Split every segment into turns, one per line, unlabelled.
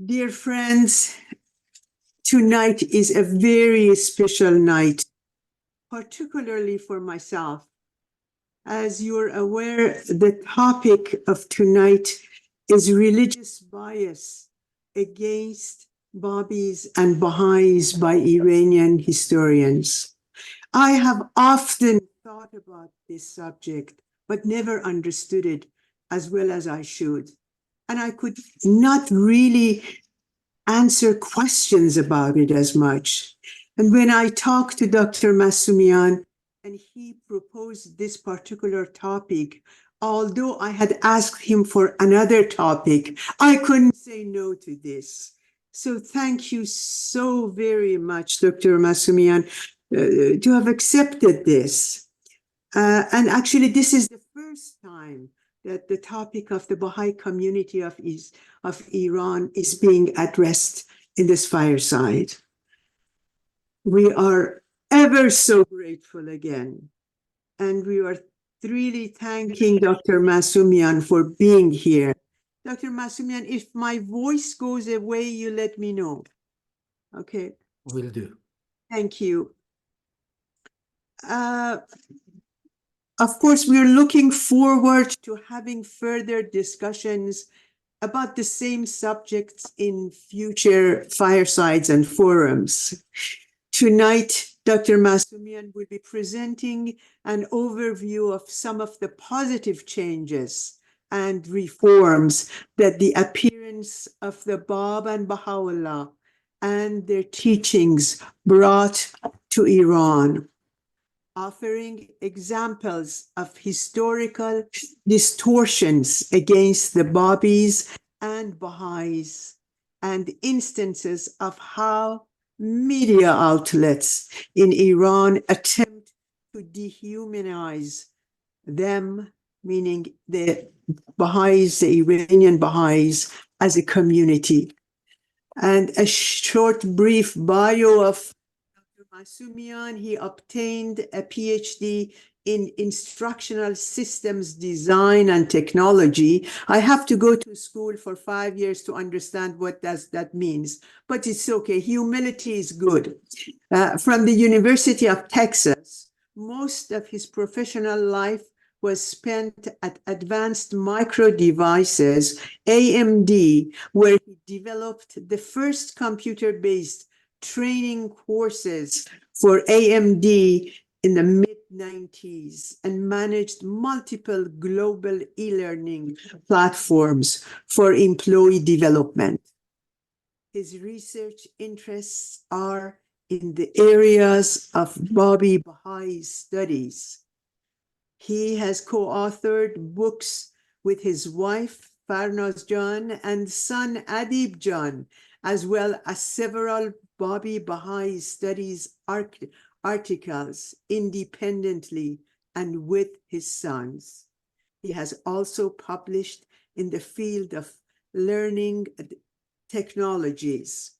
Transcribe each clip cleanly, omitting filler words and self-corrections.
Dear friends, tonight is a very special night, particularly for myself. As you're aware, the topic of tonight is religious bias against Babis and Baha'is by Iranian historians. I have often thought about this subject, but never understood it as well as I should. And I could not really answer questions about it as much. And when I talked to Dr. Masumian and he proposed this particular topic, although I had asked him for another topic, I couldn't say no to this. So thank you so very much, Dr. Masumian, to have accepted this. And actually, this is the first time that the topic of the Baha'i community of Iran is being addressed in this fireside. We are ever so grateful again. And we are really thanking Dr. Masumian for being here. Dr. Masumian, if my voice goes away, you let me know. Okay.
Will do.
Thank you. Of course, we're looking forward to having further discussions about the same subjects in future firesides and forums. Tonight, Dr. Masumian will be presenting an overview of some of the positive changes and reforms that the appearance of the Bab and Baha'u'llah and their teachings brought to Iran, offering examples of historical distortions against the Babis and Baha'is, and instances of how media outlets in Iran attempt to dehumanize them, meaning the Baha'is, the Iranian Baha'is, as a community. And a short, brief bio of Masumian. He obtained a PhD in Instructional Systems Design and Technology. I have to go to school for 5 years to understand what that means, but it's okay. Humility is good. From the University of Texas, most of his professional life was spent at Advanced Micro Devices, AMD, where he developed the first computer-based training courses for AMD in the mid-90s and managed multiple global e-learning platforms for employee development. His research interests are in the areas of Babi-Baha'i Studies. He has co-authored books with his wife, Farnaz Jan, and son, Adib Jan, as well as several Babi-Baha'i Studies articles independently and with his sons. He has also published in the field of learning technologies.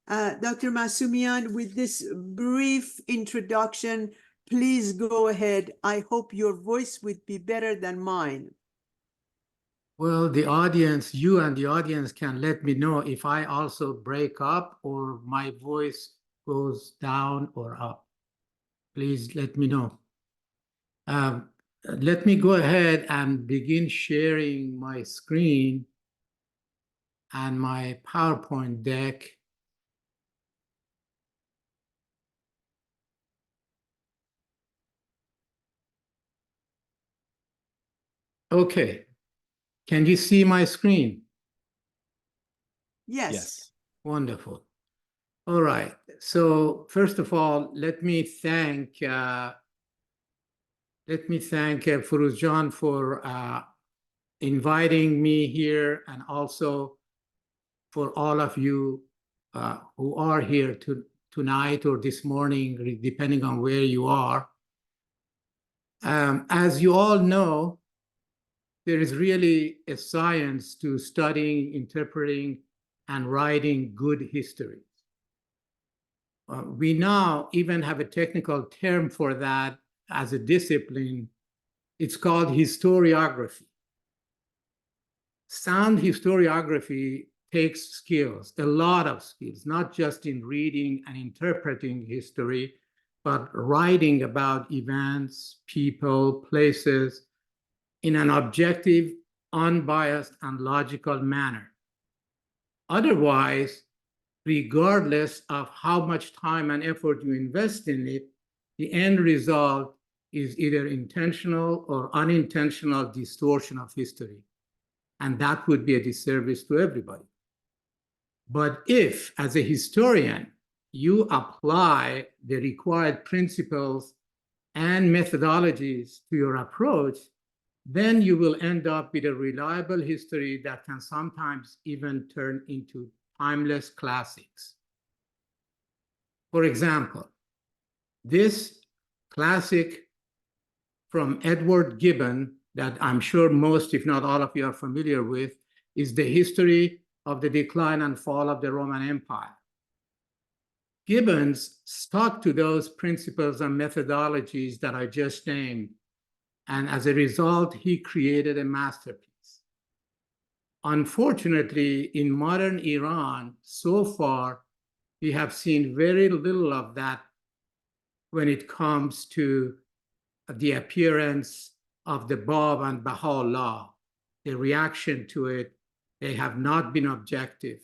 Dr. Masumian, with this brief introduction, please go ahead. I hope your voice would be better than mine.
Well, the audience, you and the audience can let me know if I also break up or my voice goes down or up. Please let me know. Let me go ahead and begin sharing my screen and my PowerPoint deck. Okay. Can you see my screen?
Yes.
Wonderful. All right. So first of all, let me thank Firuzjan for inviting me here, and also for all of you who are here tonight or this morning, depending on where you are. As you all know, there is really a science to studying, interpreting, and writing good history. We now even have a technical term for that as a discipline. It's called historiography. Sound historiography takes skills, a lot of skills, not just in reading and interpreting history, but writing about events, people, places in an objective, unbiased, and logical manner. Otherwise, regardless of how much time and effort you invest in it, the end result is either intentional or unintentional distortion of history. And that would be a disservice to everybody. But if, as a historian, you apply the required principles and methodologies to your approach, then you will end up with a reliable history that can sometimes even turn into timeless classics. For example, this classic from Edward Gibbon that I'm sure most, if not all of you are familiar with, is the history of the decline and fall of the Roman Empire. Gibbons stuck to those principles and methodologies that I just named, and as a result, he created a masterpiece. Unfortunately, in modern Iran, so far, we have seen very little of that when it comes to the appearance of the Bab and Baha'u'llah, the reaction to it. They have not been objective.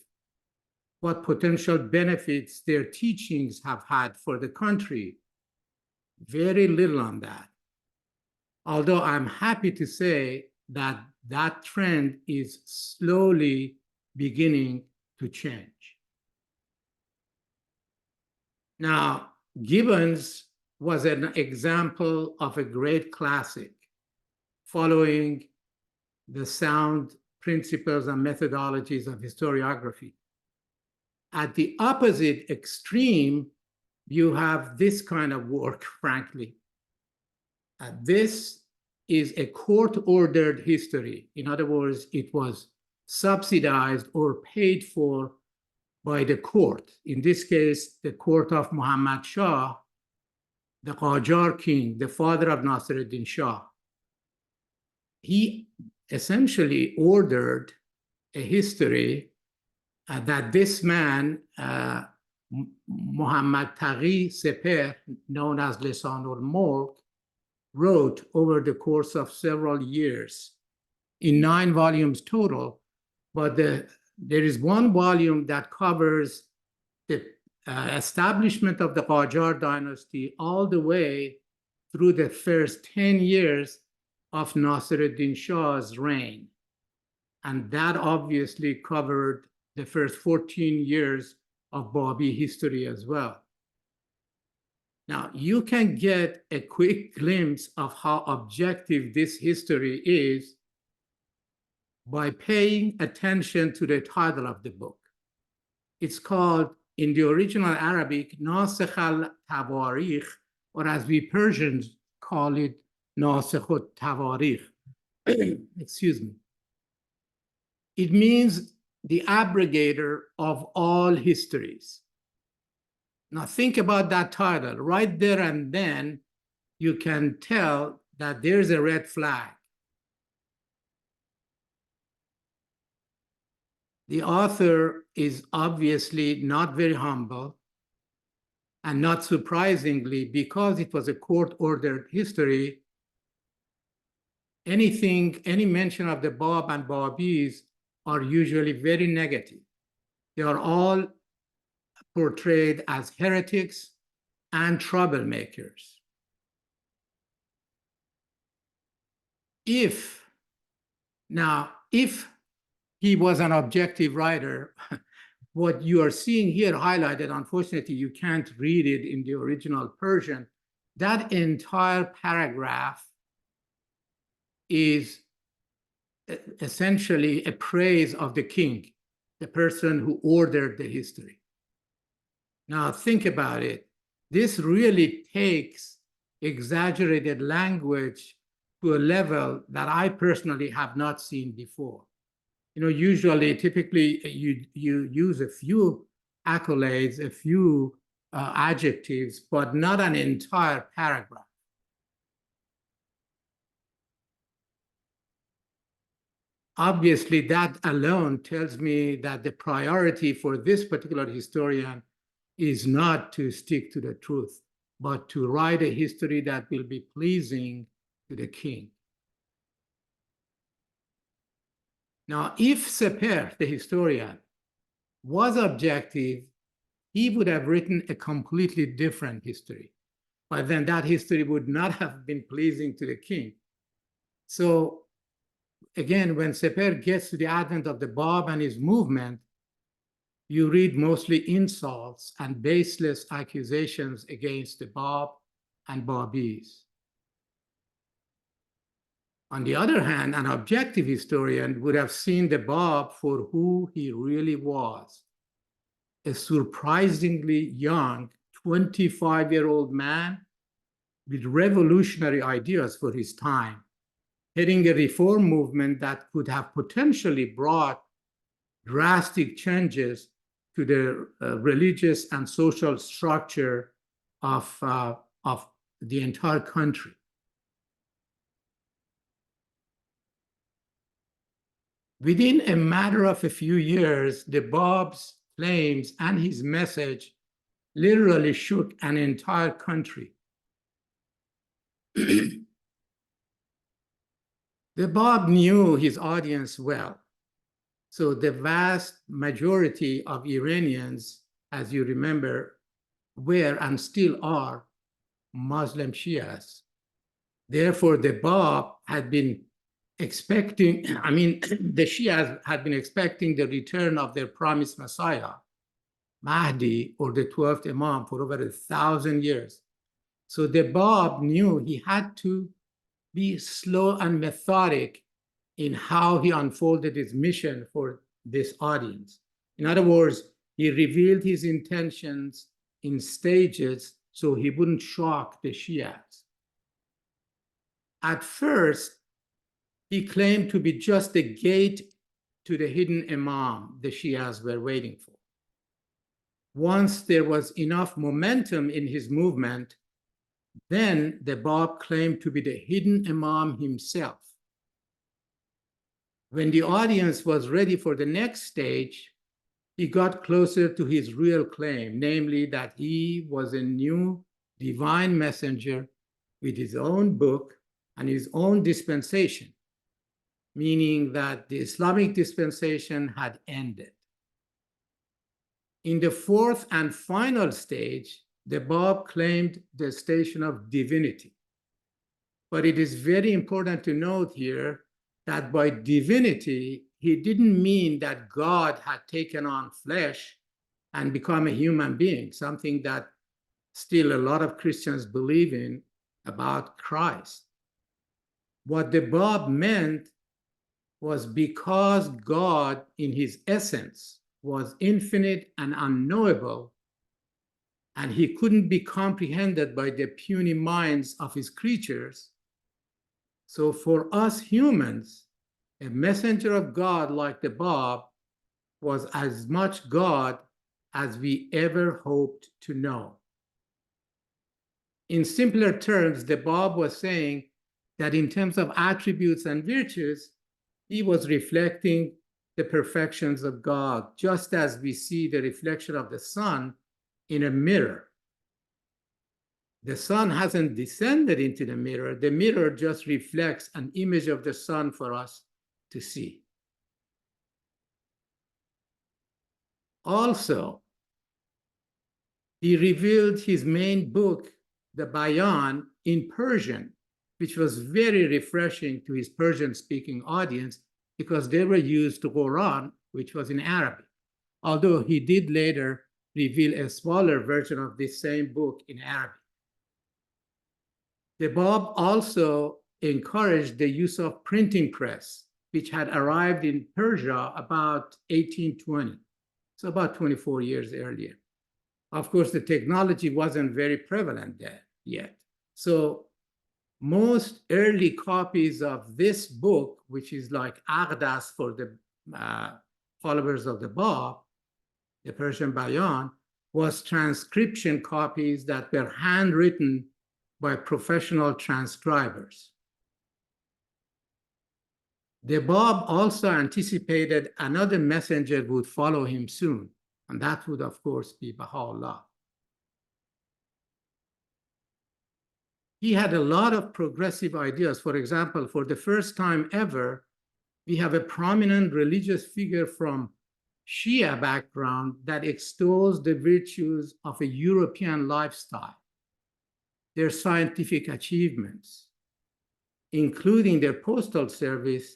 What potential benefits their teachings have had for the country? Very little on that. Although I'm happy to say that that trend is slowly beginning to change. Now, Gibbons was an example of a great classic, following the sound principles and methodologies of historiography. At the opposite extreme, you have this kind of work, frankly. This is a court-ordered history. In other words, it was subsidized or paid for by the court. In this case, the court of Muhammad Shah, the Qajar king, the father of Nasruddin Shah. He essentially ordered a history that this man, Muhammad Taghi Seper, known as Lisanul Mulk, wrote over the course of several years in 9 volumes total. But there is one volume that covers the establishment of the Qajar dynasty all the way through the first 10 years of Nasruddin Shah's reign. And that obviously covered the first 14 years of Babi history as well. Now, you can get a quick glimpse of how objective this history is by paying attention to the title of the book. It's called, in the original Arabic, Nasikh al-Tawarikh, or as we Persians call it, Nasikh al-Tawarikh. Excuse me. It means the abrogator of all histories. Now think about that title. Right there and then, you can tell that there's a red flag. The author is obviously not very humble, and not surprisingly, because it was a court-ordered history, any mention of the Bab and Baha'is are usually very negative. They are all portrayed as heretics and troublemakers. If he was an objective writer, what you are seeing here highlighted, unfortunately, you can't read it in the original Persian. That entire paragraph is essentially a praise of the king, the person who ordered the history. Now think about it. This really takes exaggerated language to a level that I personally have not seen before. You know, usually, typically, you use a few accolades, a few adjectives, but not an entire paragraph. obviously, that alone tells me that the priority for this particular historian is not to stick to the truth, but to write a history that will be pleasing to the king. Now, if Seper, the historian, was objective, he would have written a completely different history. But then that history would not have been pleasing to the king. So again, when Seper gets to the advent of the Bab and his movement, you read mostly insults and baseless accusations against the Bab and Babis. On the other hand, an objective historian would have seen the Bab for who he really was, a surprisingly young 25-year-old man with revolutionary ideas for his time, heading a reform movement that could have potentially brought drastic changes to the religious and social structure of the entire country. Within a matter of a few years, the Bab's claims and his message literally shook an entire country. The Bab knew his audience well. So the vast majority of Iranians, as you remember, were and still are Muslim Shias. Therefore, the Bab had been expecting, the Shias had been expecting the return of their promised Messiah, Mahdi, or the 12th Imam, for over 1,000 years. So the Bab knew he had to be slow and methodic in how he unfolded his mission for this audience. In other words, he revealed his intentions in stages so he wouldn't shock the Shias. At first, he claimed to be just the gate to the hidden Imam the Shias were waiting for. Once there was enough momentum in his movement, then the Bab claimed to be the hidden Imam himself. When the audience was ready for the next stage, he got closer to his real claim, namely that he was a new divine messenger with his own book and his own dispensation, meaning that the Islamic dispensation had ended. In the fourth and final stage, the Bab claimed the station of divinity. But it is very important to note here that by divinity, he didn't mean that God had taken on flesh and become a human being, something that still a lot of Christians believe in about Christ. What the Bab meant was because God, in his essence, was infinite and unknowable, and he couldn't be comprehended by the puny minds of his creatures. So for us humans, a messenger of God like the Bab was as much God as we ever hoped to know. In simpler terms, the Bab was saying that in terms of attributes and virtues, he was reflecting the perfections of God, just as we see the reflection of the sun in a mirror. The sun hasn't descended into the mirror just reflects an image of the sun for us to see. Also, he revealed his main book, the Bayan, in Persian, which was very refreshing to his Persian-speaking audience because they were used to Quran, which was in Arabic, although he did later reveal a smaller version of this same book in Arabic. The Bab also encouraged the use of printing press, which had arrived in Persia about 1820, so about 24 years earlier. Of course, the technology wasn't very prevalent there yet. So most early copies of this book, which is like Aqdas for the followers of the Bab, the Persian Bayan, was transcription copies that were handwritten by professional transcribers. The Bab also anticipated another messenger would follow him soon, and that would, of course, be Baha'u'llah. He had a lot of progressive ideas. For example, for the first time ever, we have a prominent religious figure from Shia background that extols the virtues of a European lifestyle, their scientific achievements, including their postal service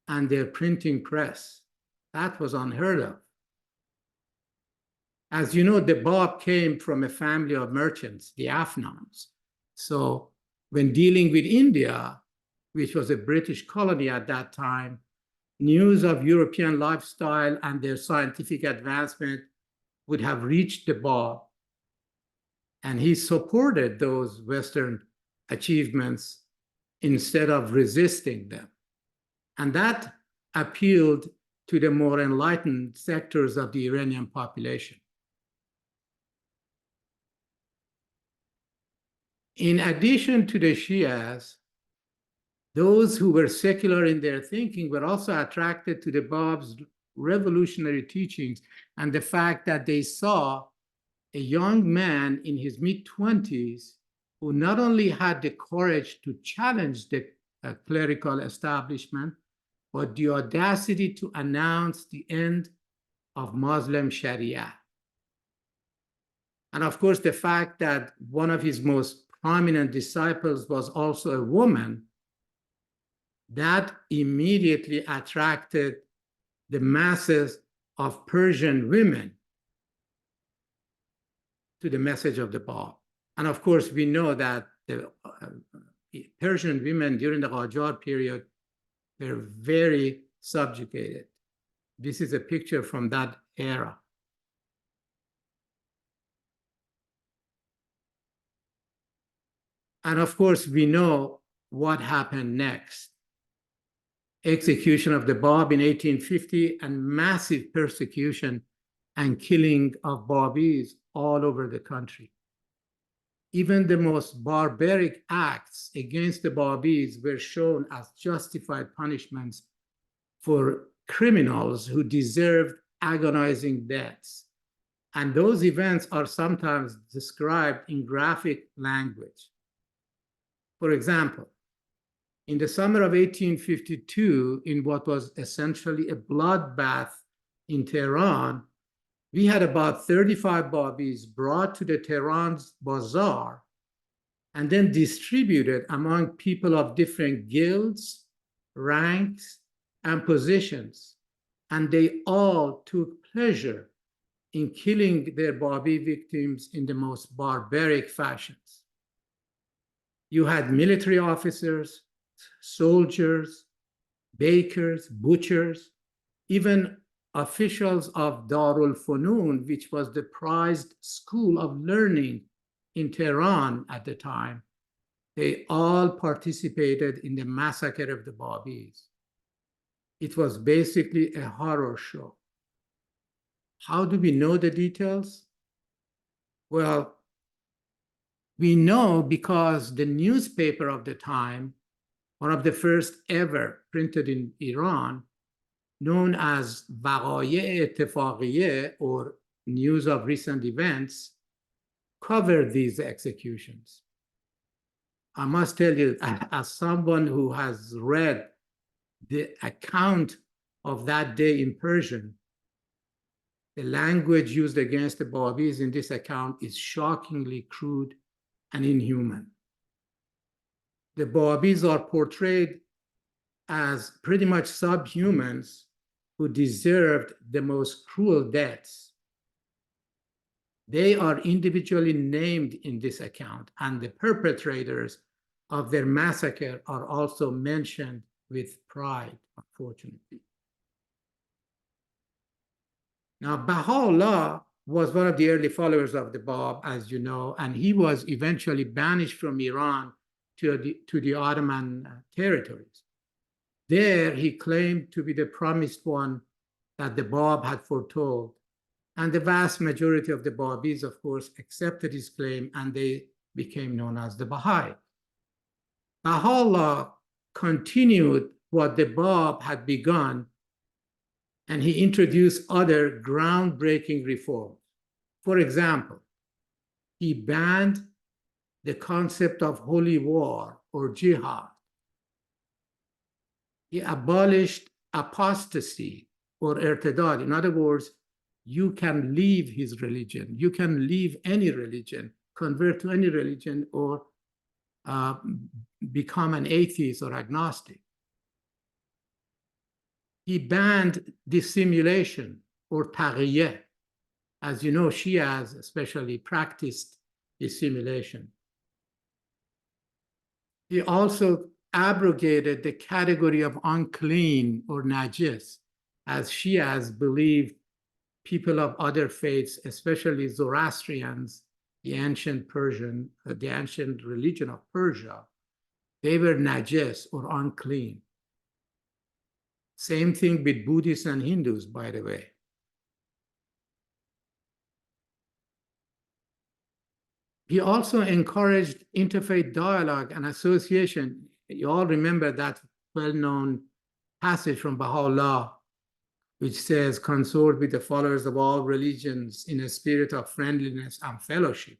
and their printing press. That was unheard of. As you know, the Bab came from a family of merchants, the Afghans. So when dealing with India, which was a British colony at that time, news of European lifestyle and their scientific advancement would have reached the Bab, and he supported those Western achievements instead of resisting them. And that appealed to the more enlightened sectors of the Iranian population. In addition to the Shias, those who were secular in their thinking were also attracted to the Bab's revolutionary teachings and the fact that they saw a young man in his mid-20s who not only had the courage to challenge the clerical establishment, but the audacity to announce the end of Muslim Sharia. And of course, the fact that one of his most prominent disciples was also a woman, that immediately attracted the masses of Persian women to the message of the Bab. And of course, we know that the Persian women during the Qajar period were very subjugated. This is a picture from that era. And of course, we know what happened next. Execution of the Bab in 1850 and massive persecution and killing of Babis all over the country. Even the most barbaric acts against the Babis were shown as justified punishments for criminals who deserved agonizing deaths. And those events are sometimes described in graphic language. For example, in the summer of 1852, in what was essentially a bloodbath in Tehran, we had about 35 Babis brought to the Tehran's bazaar and then distributed among people of different guilds, ranks, and positions. And they all took pleasure in killing their Babi victims in the most barbaric fashions. You had military officers, soldiers, bakers, butchers, even officials of Darul Funun, which was the prized school of learning in Tehran at the time. They all participated in the massacre of the Babis. It was basically a horror show. How do we know the details? Well, we know because the newspaper of the time, one of the first ever printed in Iran, known as Waqa'i Ittifaqiyeh, or News of Recent Events, covered these executions. I must tell you, as someone who has read the account of that day in Persian, the language used against the Babis in this account is shockingly crude and inhuman. The Babis are portrayed as pretty much subhumans who deserved the most cruel deaths. They are individually named in this account, and the perpetrators of their massacre are also mentioned with pride, unfortunately. Now, Baha'u'llah was one of the early followers of the Bab, as you know, and he was eventually banished from Iran to the Ottoman territories. There, he claimed to be the promised one that the Bab had foretold. And the vast majority of the Babis, of course, accepted his claim, and they became known as the Baha'i. Baha'u'llah continued what the Bab had begun, and he introduced other groundbreaking reforms. For example, he banned the concept of holy war or jihad. He abolished apostasy or irtidad. In other words, you can leave his religion. You can leave any religion, convert to any religion, or become an atheist or agnostic. He banned dissimulation or taqiyya. As you know, Shias especially practiced dissimulation. He also abrogated the category of unclean or najis, as Shias believed people of other faiths, especially Zoroastrians, the ancient religion of Persia, they were najis or unclean. Same thing with Buddhists and Hindus, by the way. He also encouraged interfaith dialogue and association. You all remember that well-known passage from Baha'u'llah, which says, consort with the followers of all religions in a spirit of friendliness and fellowship.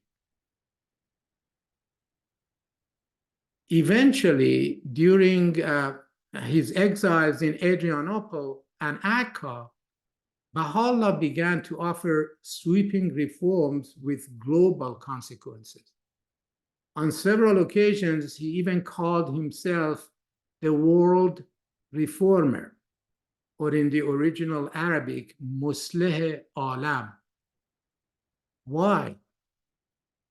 Eventually, during his exiles in Adrianople and Akka, Baha'u'llah began to offer sweeping reforms with global consequences. On several occasions, he even called himself the world reformer, or in the original Arabic, Musleh Alam. Why?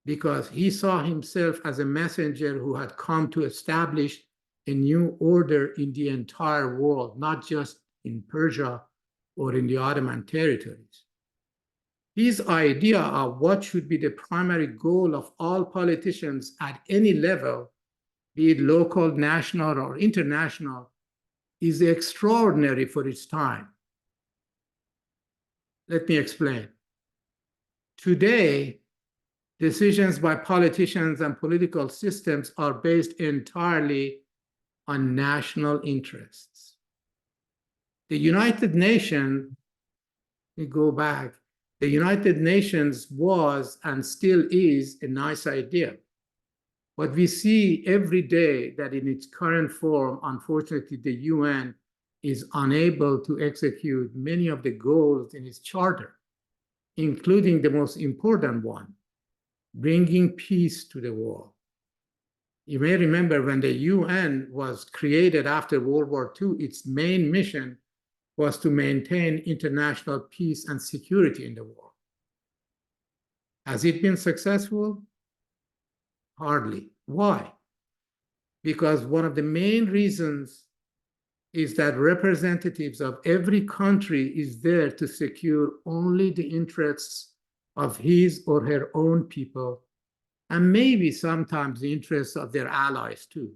Because he saw himself as a messenger who had come to establish a new order in the entire world, not just in Persia or in the Ottoman territories. His idea of what should be the primary goal of all politicians at any level, be it local, national, or international, is extraordinary for its time. Let me explain. Today, decisions by politicians and political systems are based entirely on national interests. The United Nations, we go back, the United Nations was and still is a nice idea. But we see every day that in its current form, unfortunately, the UN is unable to execute many of the goals in its charter, including the most important one, bringing peace to the world. You may remember when the UN was created after World War II, its main mission was to maintain international peace and security in the world. Has it been successful? Hardly. Why? Because one of the main reasons is that representatives of every country is there to secure only the interests of his or her own people, and maybe sometimes the interests of their allies too.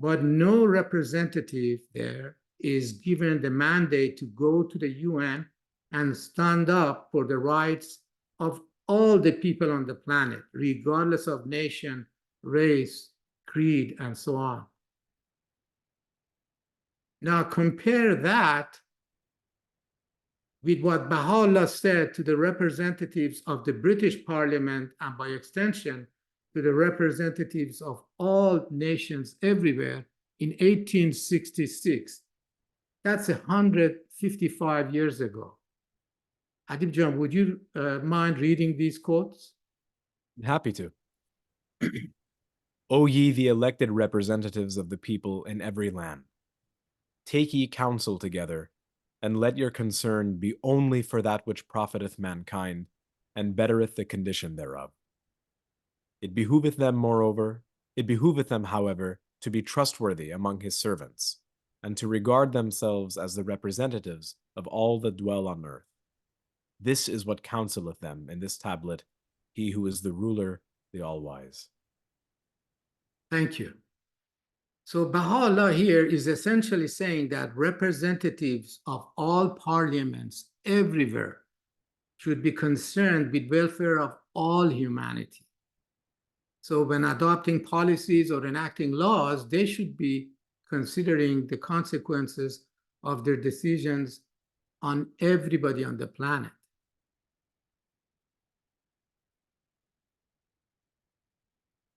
But no representative there is given the mandate to go to the UN and stand up for the rights of all the people on the planet, regardless of nation, race, creed, and so on. Now compare that with what Baha'u'llah said to the representatives of the British Parliament, and by extension to the representatives of all nations everywhere in 1866. That's 155 years ago. Adib John, would you mind reading these quotes?
Happy to. O ye the elected representatives of the people in every land, take ye counsel together, and let your concern be only for that which profiteth mankind, and bettereth the condition thereof. It behooveth them, however, to be trustworthy among his servants, and to regard themselves as the representatives of all that dwell on earth. This is what counseleth them in this tablet, he who is the ruler, the all-wise.
Thank you. So Baha'u'llah here is essentially saying that representatives of all parliaments everywhere should be concerned with welfare of all humanity. So when adopting policies or enacting laws, they should be considering the consequences of their decisions on everybody on the planet.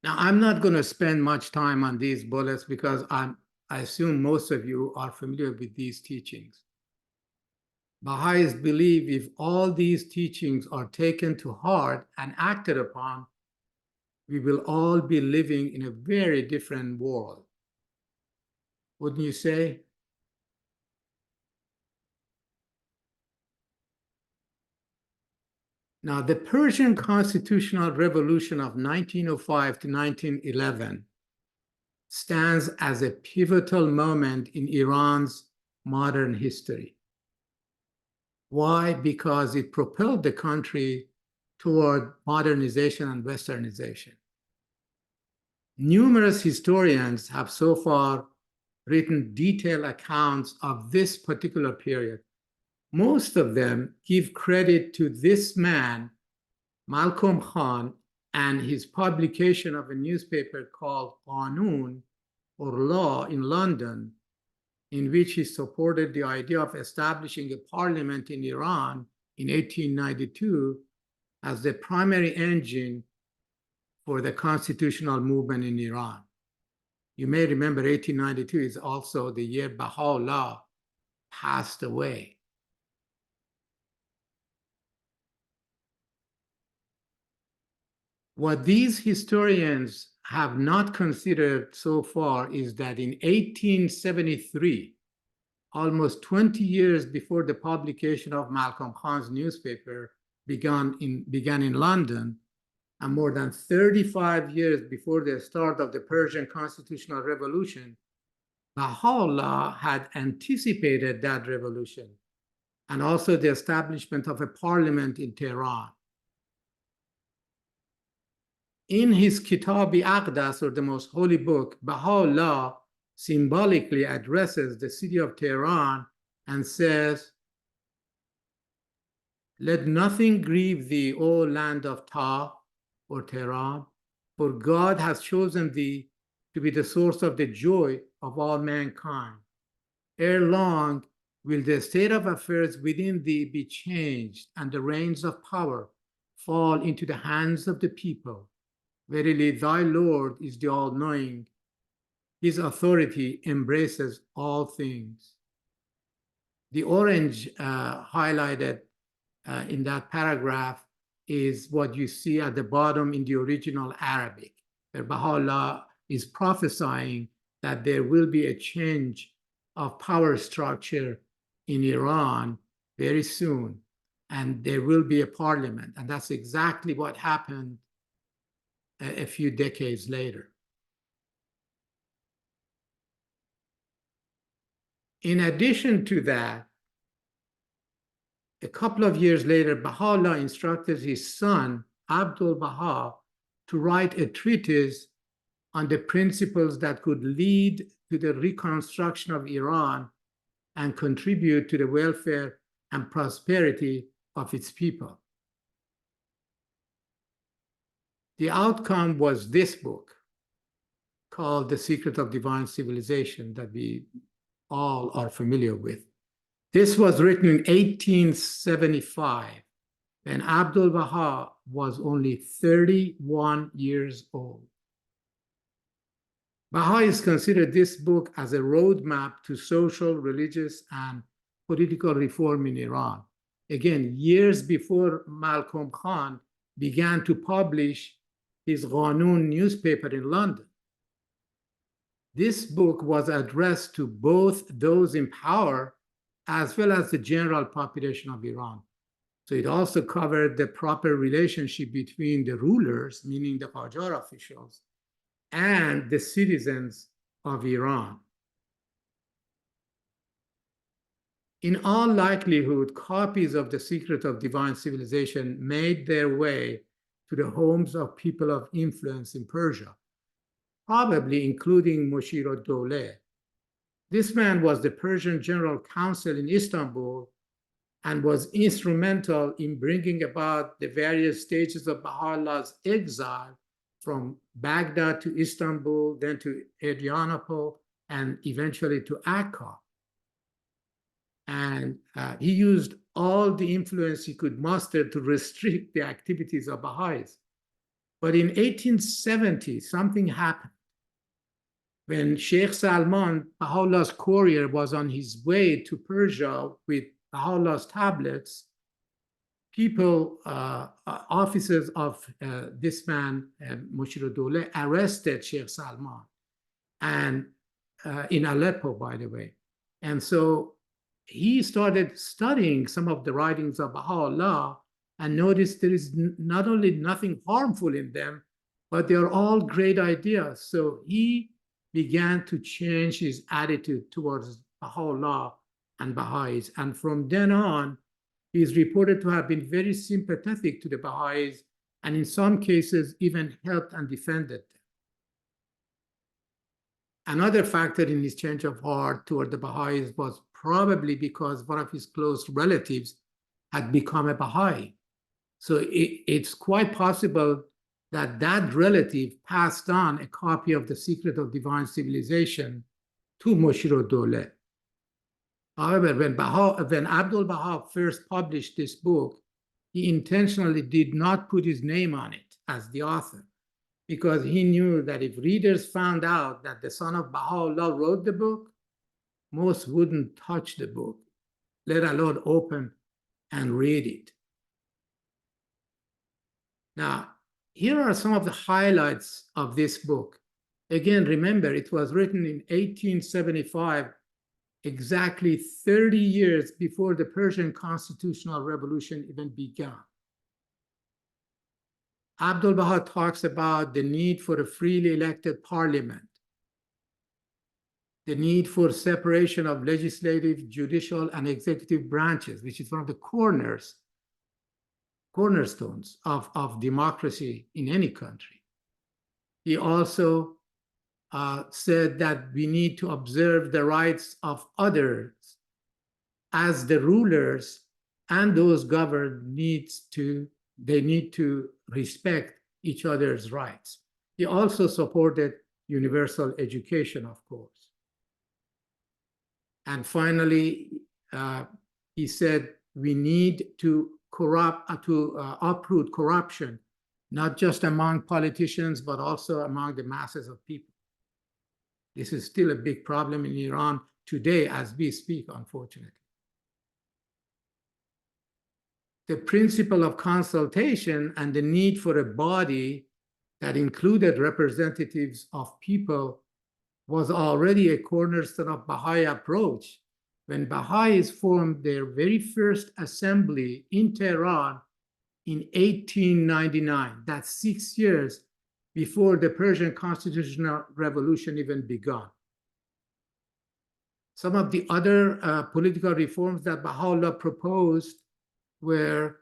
Now, I'm not going to spend much time on these bullets because I assume most of you are familiar with these teachings. Baha'is believe if all these teachings are taken to heart and acted upon, we will all be living in a very different world. Wouldn't you say? Now, the Persian Constitutional Revolution of 1905 to 1911 stands as a pivotal moment in Iran's modern history. Why? Because it propelled the country toward modernization and westernization. Numerous historians have so far written detailed accounts of this particular period. Most of them give credit to this man, Malcolm Khan, and his publication of a newspaper called Qanun, or Law, in London, in which he supported the idea of establishing a parliament in Iran in 1892 as the primary engine for the constitutional movement in Iran. You may remember 1892 is also the year Baha'u'llah passed away. What these historians have not considered so far is that in 1873, almost 20 years before the publication of Malcolm Khan's newspaper began in London, and more than 35 years before the start of the Persian Constitutional Revolution, Baha'u'llah had anticipated that revolution and also the establishment of a parliament in Tehran. In his Kitab-i-Aqdas, or the most holy book, Baha'u'llah symbolically addresses the city of Tehran and says, "Let nothing grieve thee, O land of Ta, or Tehran, for God has chosen thee to be the source of the joy of all mankind. Ere long will the state of affairs within thee be changed, and the reins of power fall into the hands of the people. Verily, thy Lord is the all-knowing. His authority embraces all things." The orange highlighted in that paragraph is what you see at the bottom in the original Arabic, where Baha'u'llah is prophesying that there will be a change of power structure in Iran very soon, and there will be a parliament. And that's exactly what happened a few decades later. In addition to that, a couple of years later, Baha'u'llah instructed his son, Abdul Baha, to write a treatise on the principles that could lead to the reconstruction of Iran and contribute to the welfare and prosperity of its people. The outcome was this book called The Secret of Divine Civilization that we all are familiar with. This was written in 1875, when Abdul Baha was only 31 years old. Baha'is consider this book as a roadmap to social, religious, and political reform in Iran. Again, years before Malcolm Khan began to publish his Qanun newspaper in London. This book was addressed to both those in power as well as the general population of Iran. So it also covered the proper relationship between the rulers, meaning the Qajar officials, and the citizens of Iran. In all likelihood, copies of The Secret of Divine Civilization made their way to the homes of people of influence in Persia, probably including Mushir ad-Dawleh. This man was the Persian General Council in Istanbul and was instrumental in bringing about the various stages of Baha'u'llah's exile from Baghdad to Istanbul, then to Adrianople, and eventually to Akka. And he used all the influence he could muster to restrict the activities of Baha'is. But in 1870, something happened. When Sheikh Salman, Baha'u'llah's courier, was on his way to Persia with Baha'u'llah's tablets, people, officers of this man, Mushir-ud-Dawla, arrested Sheikh Salman, and in Aleppo, by the way. And so he started studying some of the writings of Baha'u'llah and noticed there is not only nothing harmful in them, but they're all great ideas. So he began to change his attitude towards Baha'u'llah and Baha'is. And from then on, he is reported to have been very sympathetic to the Baha'is, and in some cases even helped and defended them. Another factor in his change of heart toward the Baha'is was probably because one of his close relatives had become a Baha'i. So it's quite possible that that relative passed on a copy of The Secret of Divine Civilization to Mushir-ud-Dawla. However, when Abdul Baha first published this book, he intentionally did not put his name on it as the author, because he knew that if readers found out that the son of Baha'u'llah wrote the book, most wouldn't touch the book, let alone open and read it. Now, here are some of the highlights of this book. Again, remember, it was written in 1875, exactly 30 years before the Persian constitutional revolution even began. Abdul Baha talks about the need for a freely elected parliament, the need for separation of legislative, judicial, and executive branches, which is one of the cornerstones of democracy in any country. He also said that we need to observe the rights of others, as the rulers and those governed need to respect each other's rights. He also supported universal education, of course. And finally, he said we need to uproot corruption, not just among politicians, but also among the masses of people. This is still a big problem in Iran today as we speak, unfortunately. The principle of consultation and the need for a body that included representatives of people was already a cornerstone of Baha'i approach when Baha'is formed their very first assembly in Tehran in 1899. That's 6 years before the Persian constitutional revolution even began. Some of the other political reforms that Baha'u'llah proposed were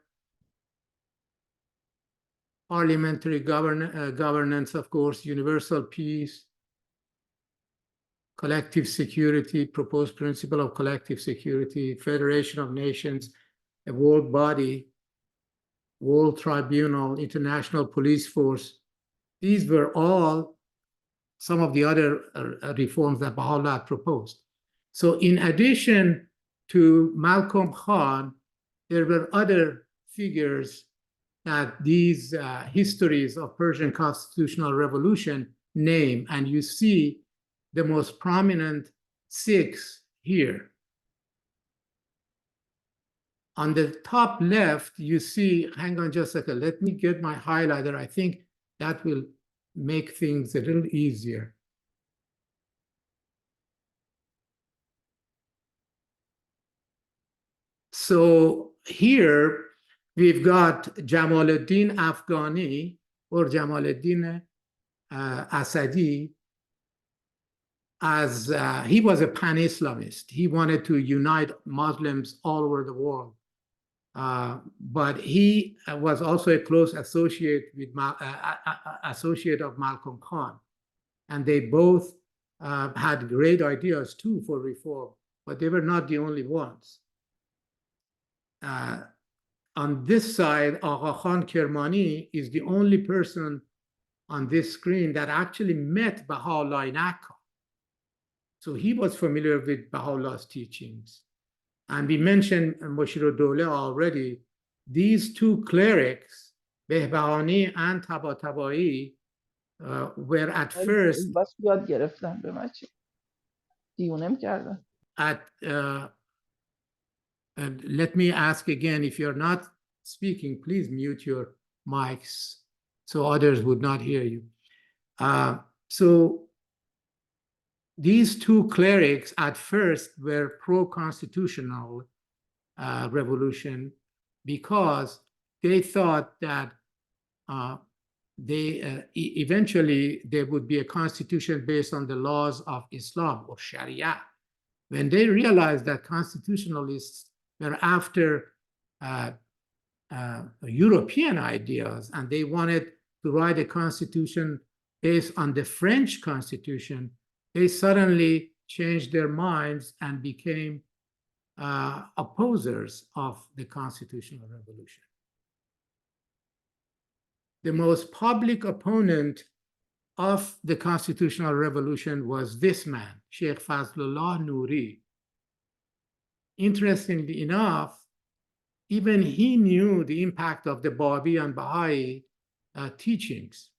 parliamentary governance, of course, universal peace, collective security, proposed principle of collective security, federation of nations, a world body, world tribunal, international police force. These were all some of the other reforms that Baha'u'llah proposed. So in addition to Malcolm Khan, there were other figures that these histories of Persian constitutional revolution name, and you see the most prominent 6 here. On the top left, you see, hang on just a second, let me get my highlighter. I think that will make things a little easier. So here we've got Jamaluddin Afghani, or Jamaluddin Asadi, as he was a pan-Islamist. He wanted to unite Muslims all over the world. But he was also a close associate of Malcolm Khan. And they both had great ideas too for reform, but they were not the only ones. On this side, Agha Khan Kermani is the only person on this screen that actually met Baha'u'llah in Akka. So he was familiar with Baha'u'llah's teachings. And we mentioned Mushir-ud-Dawla already. These two clerics, Behbahani and Tabatabai, were at first
بس یاد گرفتن به بچه دیونم کردن
and let me ask again, if you're not speaking, please mute your mics so others would not hear you. So these two clerics at first were pro-constitutional revolution because they thought that eventually there would be a constitution based on the laws of Islam or Sharia. When they realized that constitutionalists were after European ideas and they wanted to write a constitution based on the French constitution, they suddenly changed their minds and became opposers of the constitutional revolution. The most public opponent of the constitutional revolution was this man, Sheikh Fazlullah Nuri. Interestingly enough, even he knew the impact of the Babi and Baha'i teachings.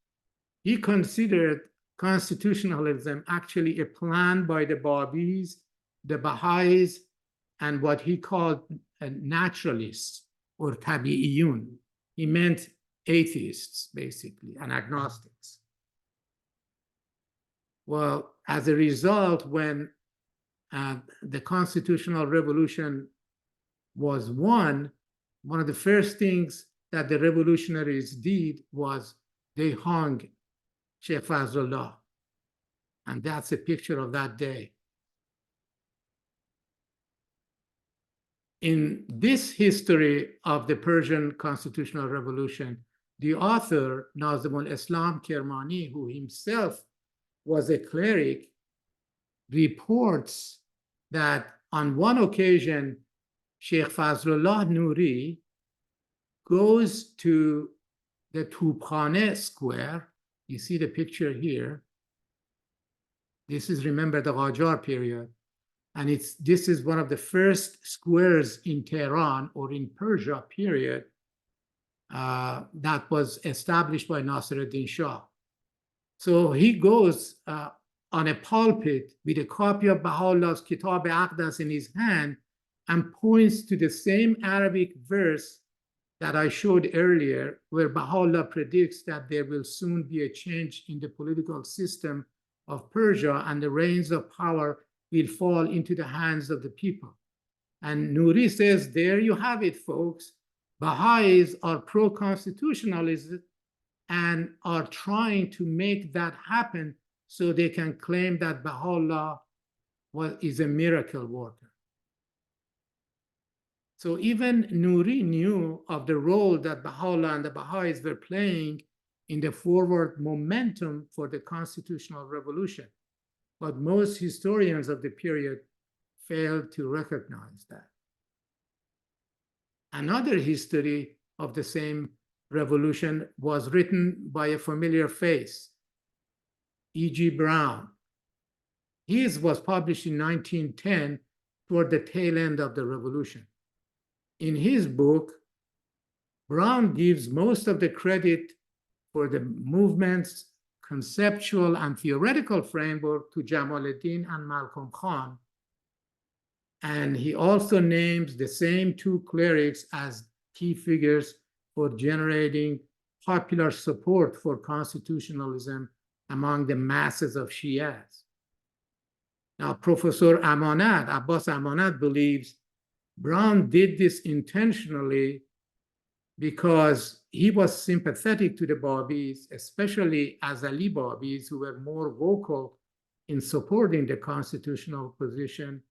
He considered constitutionalism actually a plan by the Babis, the Baha'is, and what he called naturalists or tabi'iyun. He meant atheists, basically, and agnostics. Well, as a result, when the constitutional revolution was won, one of the first things that the revolutionaries did was they hung Sheikh Fazlullah. And that's a picture of that day. In this history of the Persian constitutional revolution, the author, Nazim al-Islam Kermani, who himself was a cleric, reports that on one occasion, Sheikh Fazlullah Nuri goes to the Tubkhane Square. You see the picture here. This is, remember, the Qajar period. And this is one of the first squares in Tehran or in Persia period that was established by Nasiruddin Shah. So he goes on a pulpit with a copy of Baha'u'llah's Kitab Aqdas in his hand and points to the same Arabic verse that I showed earlier, where Baha'u'llah predicts that there will soon be a change in the political system of Persia and the reins of power will fall into the hands of the people. And Nuri says, there you have it, folks. Baha'is are pro-constitutionalists and are trying to make that happen so they can claim that Baha'u'llah is a miracle worker. So even Nuri knew of the role that Baha'u'llah and the Baha'is were playing in the forward momentum for the constitutional revolution. But most historians of the period failed to recognize that. Another history of the same revolution was written by a familiar face, E.G. Brown. His was published in 1910 toward the tail end of the revolution. In his book, Brown gives most of the credit for the movement's conceptual and theoretical framework to Jamaluddin and Malcolm Khan. And he also names the same two clerics as key figures for generating popular support for constitutionalism among the masses of Shias. Now, Professor Amanat, Abbas Amanat, believes Brown did this intentionally because he was sympathetic to the Babis, especially Azali Babis, who were more vocal in supporting the constitutional position.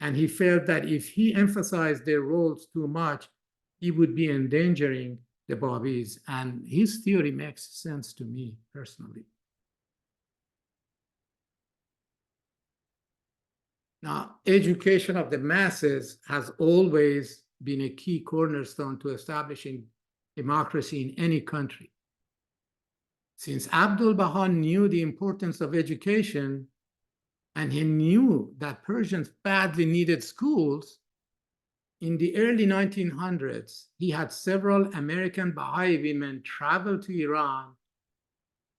And he felt that if he emphasized their roles too much, he would be endangering the Babis. And his theory makes sense to me personally. Now, education of the masses has always been a key cornerstone to establishing democracy in any country. Since Abdul Baha knew the importance of education, and he knew that Persians badly needed schools. In the early 1900s, he had several American Baha'i women travel to Iran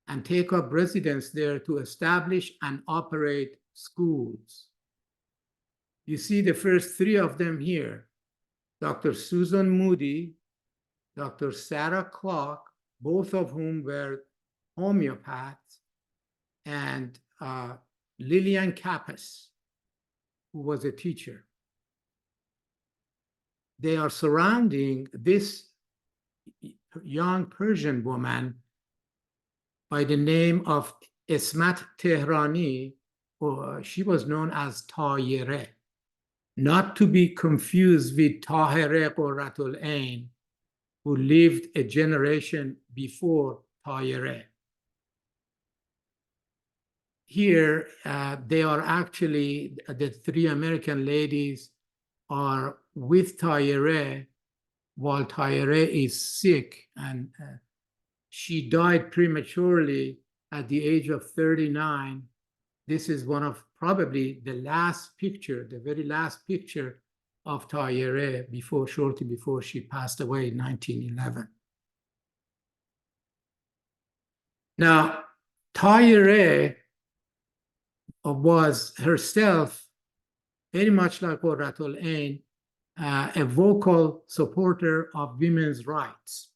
and take up residence there to establish and operate schools. You see the first three of them here: Dr. Susan Moody, Dr. Sarah Clark, both of whom were homeopaths, and Lillian Kappas, who was a teacher. They are surrounding this young Persian woman by the name of Ismat Tehrani, or she was known as Tayere, not to be confused with Tahireh Qurratul Ain, who lived a generation before Tayere. Here, they are actually, the three American ladies are with Tayere while Tayere is sick, and she died prematurely at the age of 39. This is one of probably the last picture, the very last picture of Tayere shortly before she passed away in 1911. Now, Tayere was herself very much like Qurratul Ain, a vocal supporter of women's rights.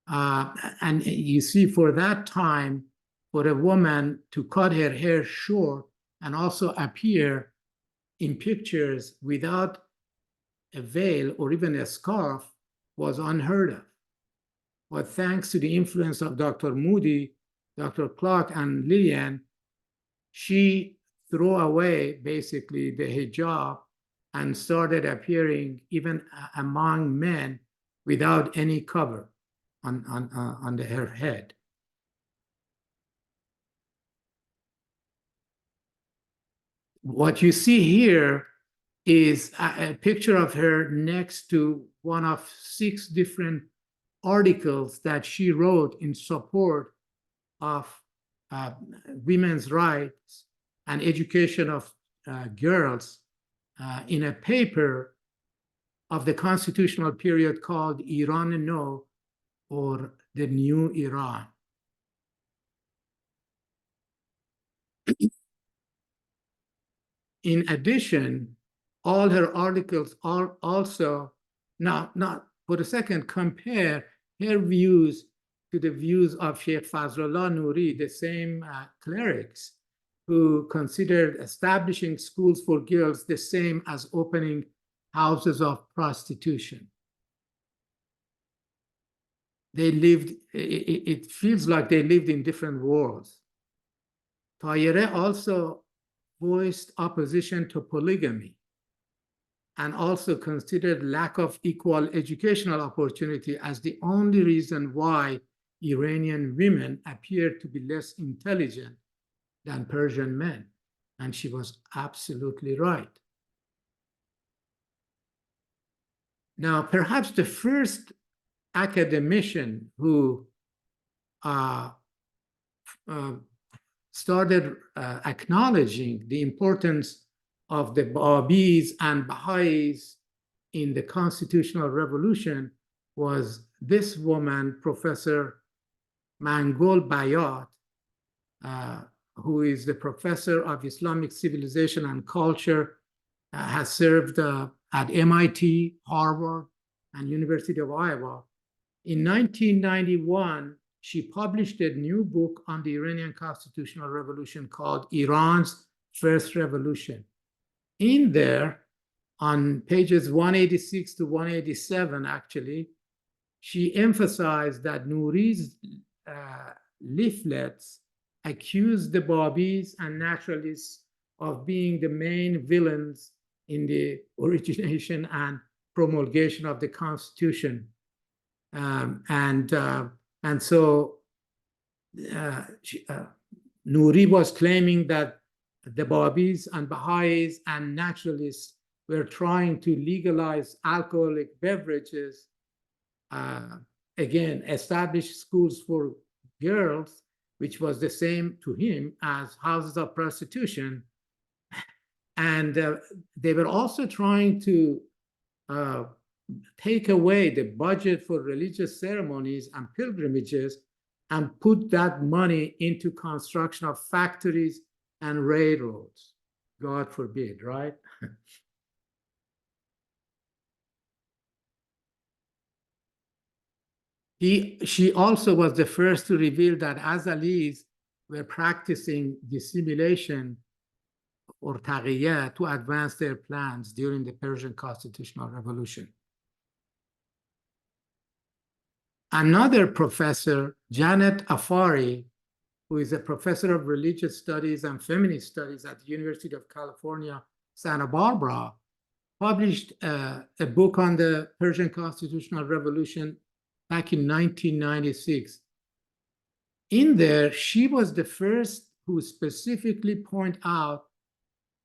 And you see, for that time, for a woman to cut her hair short and also appear in pictures without a veil or even a scarf was unheard of. But thanks to the influence of Dr. Moody, Dr. Clark, and Lillian, she threw away basically the hijab and started appearing even among men without any cover on her head. What you see here is a picture of her next to one of 6 different articles that she wrote in support of women's rights and education of girls in a paper of the constitutional period called Iran No, or the New Iran. In addition, all her articles are also, not for a second, compare her views to the views of Sheikh Fazlullah Nuri, the same clerics who considered establishing schools for girls the same as opening houses of prostitution. They lived, it feels like they lived in different worlds. Tayere also voiced opposition to polygamy and also considered lack of equal educational opportunity as the only reason why Iranian women appeared to be less intelligent than Persian men. And she was absolutely right. Now, perhaps the first academician who started acknowledging the importance of the Babis and Baha'is in the constitutional revolution was this woman, Professor Mangol Bayat, who is the professor of Islamic civilization and culture, has served at MIT, Harvard, and University of Iowa. In 1991, she published a new book on the Iranian constitutional revolution called Iran's First Revolution. In there, on pages 186 to 187, actually, she emphasized that Nuri's leaflets accused the Babis and naturalists of being the main villains in the origination and promulgation of the Constitution. And so Nuri was claiming that the Babis and Baha'is and naturalists were trying to legalize alcoholic beverages, again, establish schools for girls, which was the same to him as houses of prostitution, And they were also trying to take away the budget for religious ceremonies and pilgrimages and put that money into construction of factories and railroads. God forbid, right? She also was the first to reveal that Azalis were practicing dissimulation or taqiyya to advance their plans during the Persian Constitutional Revolution. Another professor, Janet Afari, who is a professor of religious studies and feminist studies at the University of California, Santa Barbara, published a book on the Persian Constitutional Revolution back in 1996. In there, she was the first who specifically pointed out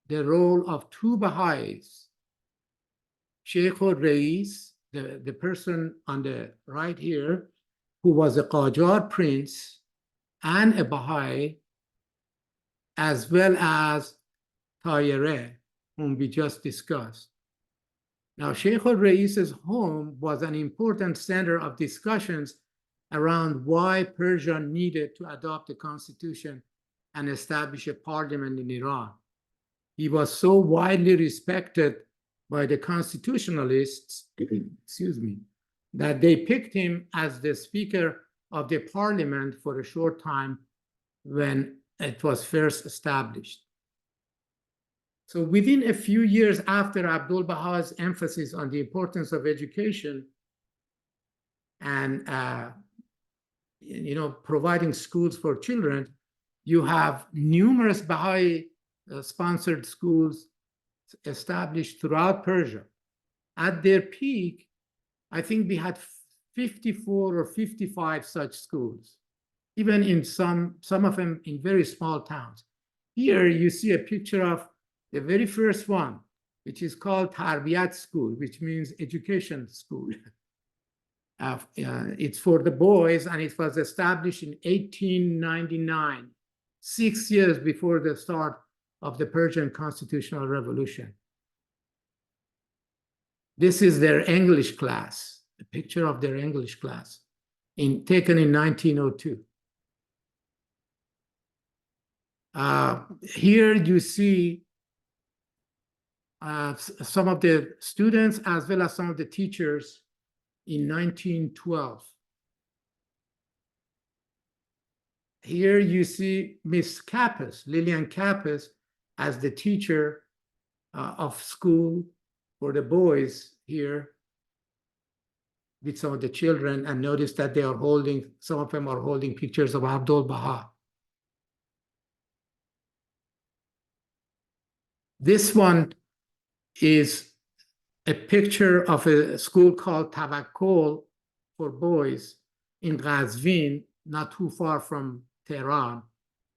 the role of two Baha'is, Sheikh al-Rais, the person on the right here, who was a Qajar prince and a Baha'i, as well as Tayere, whom we just discussed. Now, Sheikh al-Rais's home was an important center of discussions around why Persia needed to adopt a constitution and establish a parliament in Iran. He was so widely respected by the constitutionalists, excuse me, that they picked him as the Speaker of the Parliament for a short time when it was first established. So within a few years after Abdul Baha's emphasis on the importance of education and providing schools for children, you have numerous Baha'i sponsored schools established throughout Persia. At their peak, I think we had 54 or 55 such schools, even in some of them in very small towns. Here you see a picture of the very first one, which is called Tarbiyat School, which means education school. It's for the boys, and it was established in 1899, 6 years before the start of the Persian Constitutional Revolution. This is their English class, a picture of their English class, taken in 1902. Here you see some of the students as well as some of the teachers in 1912. Here you see Miss Kappas, Lillian Kappas, as the teacher of school for the boys here with some of the children, and notice that they are holding, some of them are holding pictures of Abdul Baha. This one is a picture of a school called Tawakkul for boys in Qazvin, not too far from Tehran.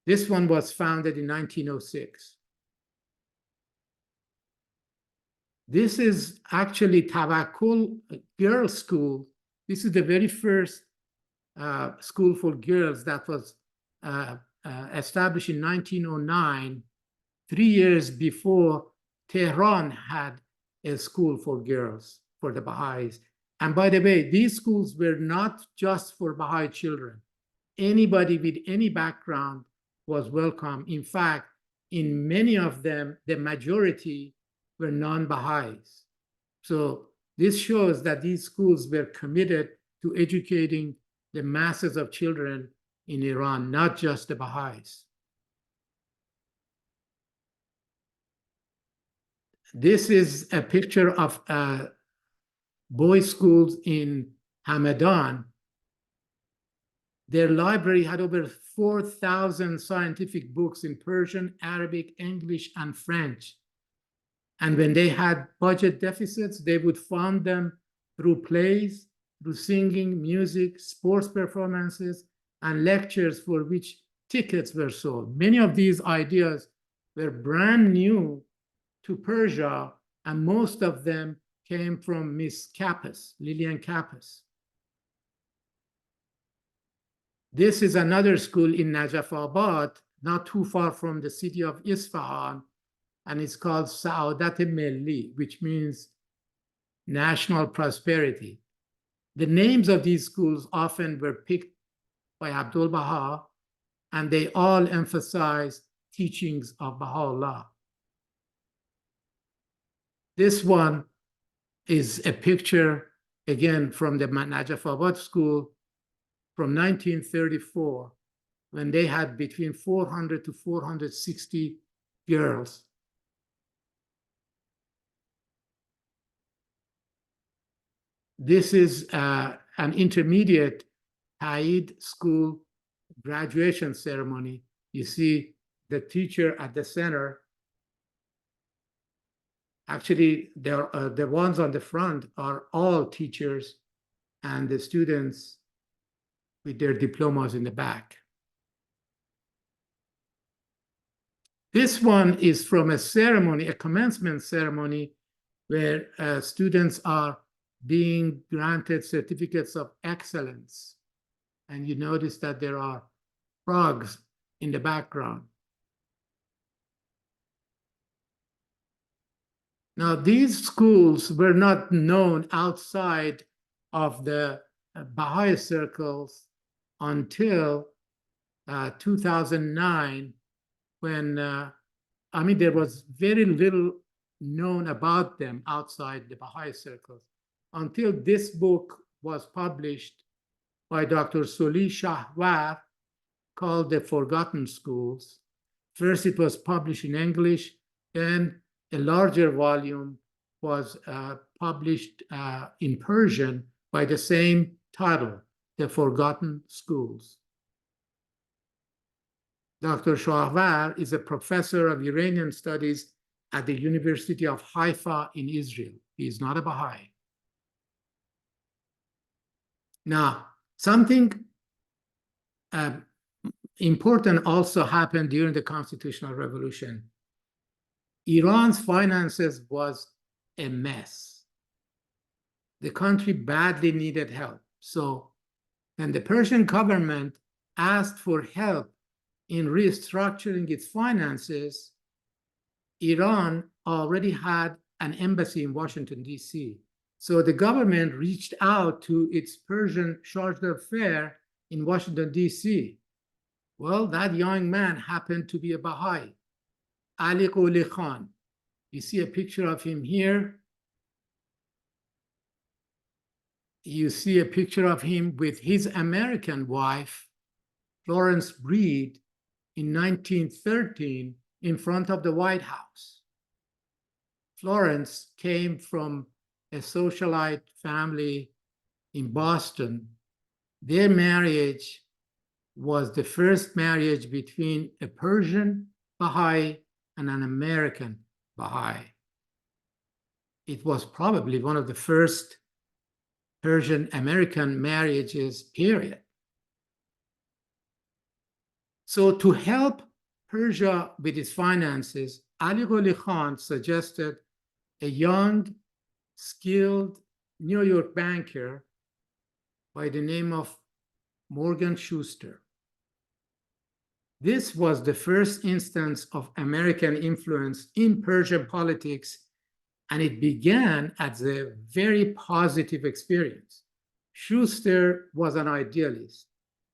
This one was founded in 1906. This is actually Tawakkul Girls' School. This is the very first school for girls that was established in 1909, 3 years before Tehran had a school for girls, for the Baha'is. And by the way, these schools were not just for Baha'i children. Anybody with any background was welcome. In fact, in many of them, the majority were non-Baha'is. So this shows that these schools were committed to educating the masses of children in Iran, not just the Baha'is. This is a picture of boys' schools in Hamadan. Their library had over 4,000 scientific books in Persian, Arabic, English, and French. And when they had budget deficits, they would fund them through plays, through singing, music, sports performances, and lectures for which tickets were sold. Many of these ideas were brand new to Persia, and most of them came from Miss Kappas, Lillian Kappas. This is another school in Najafabad, not too far from the city of Isfahan, and it's called Sa'adat Milli, which means national prosperity. The names of these schools often were picked by Abdul Baha, and they all emphasize teachings of Baha'u'llah. This one is a picture, again, from the Najafabad school from 1934, when they had between 400 to 460 girls. This is an intermediate Haid school graduation ceremony. You see the teacher at the center. Actually, the ones on the front are all teachers, and the students with their diplomas in the back. This one is from a ceremony, a commencement ceremony, where students are being granted certificates of excellence. And you notice that there are frogs in the background. Now, these schools were not known outside of the Baha'i circles until 2009, when, there was very little known about them outside the Baha'i circles, until this book was published by Dr. Soli Shahwar, called The Forgotten Schools. First, it was published in English, then a larger volume was published in Persian by the same title, The Forgotten Schools. Dr. Shahwar is a professor of Iranian studies at the University of Haifa in Israel. He is not a Baha'i. Now, something important also happened during the Constitutional Revolution. Iran's finances was a mess. The country badly needed help. So when the Persian government asked for help in restructuring its finances, Iran already had an embassy in Washington, D.C. So the government reached out to its Persian charge d'affaires in Washington, D.C. Well, that young man happened to be a Baha'i, Ali Quli Khan. You see a picture of him here. You see a picture of him with his American wife, Florence Breed, in 1913 in front of the White House. Florence came from a socialite family in Boston. Their marriage was the first marriage between a Persian Baha'i and an American Baha'i. It was probably one of the first Persian-American marriages, period. So to help Persia with its finances, Ali Quli Khan suggested a young, skilled New York banker by the name of Morgan Schuster. This was the first instance of American influence in Persian politics, and it began as a very positive experience. Schuster was an idealist.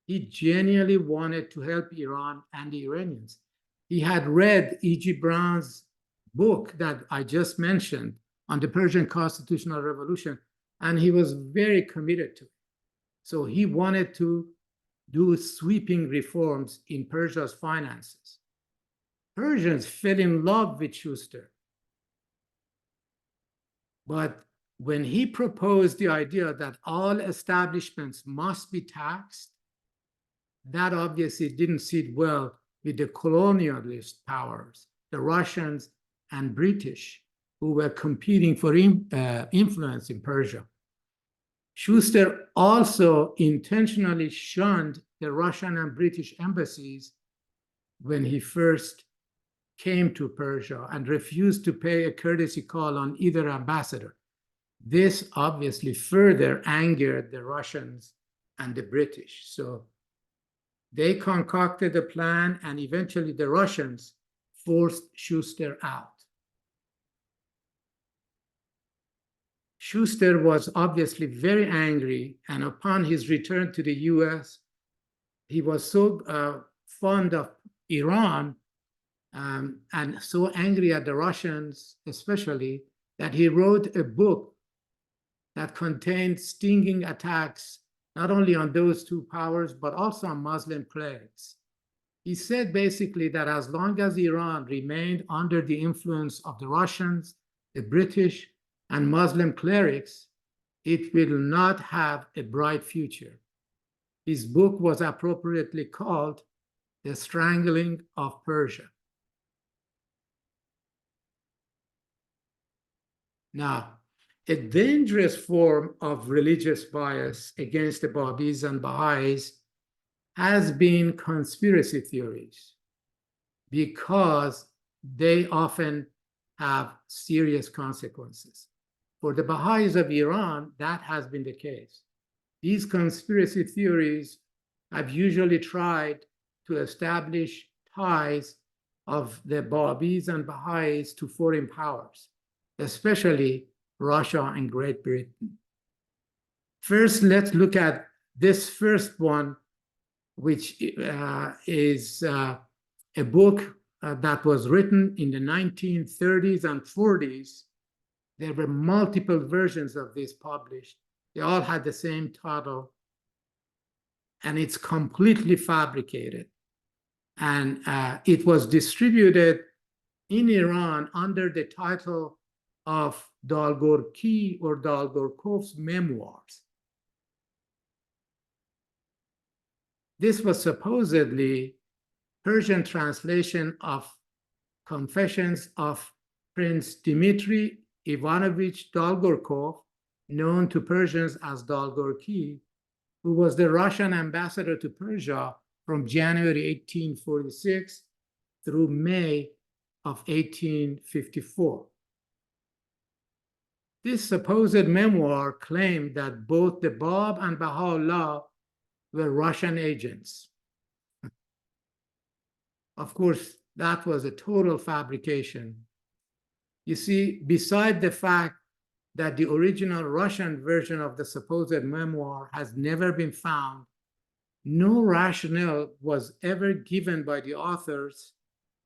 He genuinely wanted to help Iran and the Iranians. He had read E.G. Brown's book that I just mentioned on the Persian Constitutional Revolution, and he was very committed to it. So he wanted to do sweeping reforms in Persia's finances. Persians fell in love with Schuster. But when he proposed the idea that all establishments must be taxed, that obviously didn't sit well with the colonialist powers, the Russians and British, who were competing for influence in Persia. Schuster also intentionally shunned the Russian and British embassies when he first came to Persia and refused to pay a courtesy call on either ambassador. This obviously further angered the Russians and the British. So they concocted a plan, and eventually the Russians forced Schuster out. Schuster was obviously very angry, and upon his return to the US, he was so fond of Iran and so angry at the Russians especially, that he wrote a book that contained stinging attacks not only on those two powers, but also on Muslim clerics. He said basically that as long as Iran remained under the influence of the Russians, the British, and Muslim clerics, it will not have a bright future. His book was appropriately called The Strangling of Persia. Now, a dangerous form of religious bias against the Babis and Baha'is has been conspiracy theories, because they often have serious consequences. For the Baha'is of Iran, that has been the case. These conspiracy theories have usually tried to establish ties of the Babis and Baha'is to foreign powers, especially Russia and Great Britain. First, let's look at this first one, which is a book that was written in the 1930s and 40s. There were multiple versions of this published. They all had the same title, and it's completely fabricated. And it was distributed in Iran under the title of Dalgorki or Dalgorkov's Memoirs. This was supposedly Persian translation of Confessions of Prince Dmitry Ivanovich Dolgorkov, known to Persians as Dalgorki, who was the Russian ambassador to Persia from January 1846 through May of 1854. This supposed memoir claimed that both the Bab and Baha'u'llah were Russian agents. Of course, that was a total fabrication. You see, beside the fact that the original Russian version of the supposed memoir has never been found, no rationale was ever given by the authors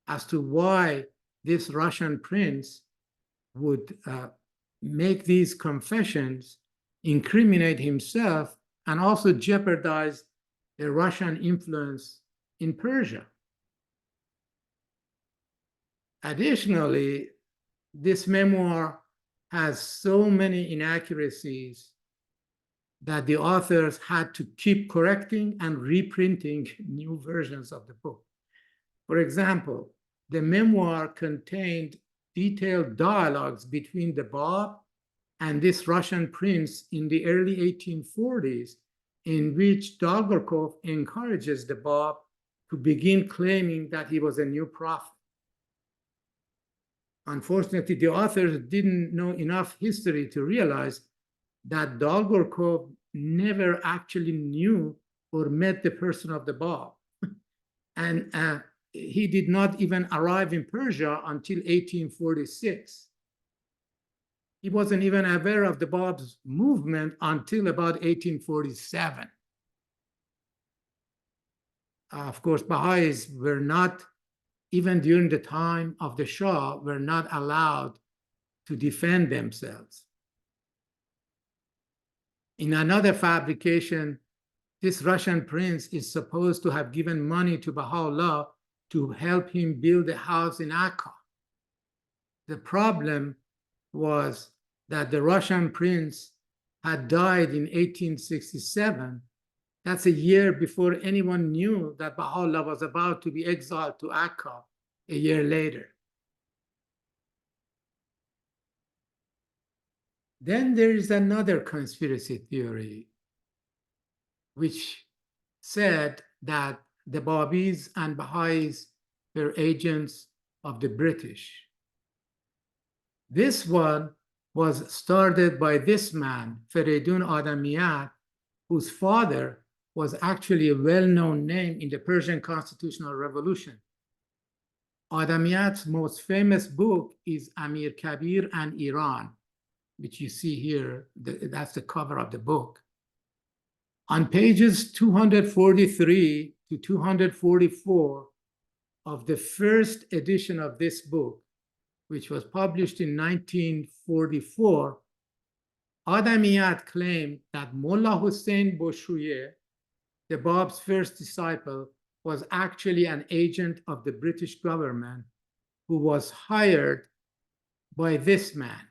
as to why this Russian prince would make these confessions, incriminate himself, and also jeopardize the Russian influence in Persia. Additionally, this memoir has so many inaccuracies that the authors had to keep correcting and reprinting new versions of the book. For example, the memoir contained detailed dialogues between the Bab and this Russian prince in the early 1840s, in which Dolgorkov encourages the Bab to begin claiming that he was a new prophet. Unfortunately, the authors didn't know enough history to realize that Dolgorkov never actually knew or met the person of the Bab. And he did not even arrive in Persia until 1846. He wasn't even aware of the Bab's movement until about 1847. Of course, Baha'is were not, even during the time of the Shah, were not allowed to defend themselves. In another fabrication, this Russian prince is supposed to have given money to Baha'u'llah to help him build a house in Akka. The problem was that the Russian prince had died in 1867. That's a year before anyone knew that Baha'u'llah was about to be exiled to Akka a year later. Then there is another conspiracy theory, which said that the Babis and Baha'is were agents of the British. This one was started by this man, Feridun Adamiyat, whose father was actually a well-known name in the Persian Constitutional Revolution. Adamiyat's most famous book is Amir Kabir and Iran, which you see here, that's the cover of the book. On pages 243 to 244 of the first edition of this book, which was published in 1944, Adamiyat claimed that Mullah Hussein Boshuye, the Bab's first disciple, was actually an agent of the British government who was hired by this man,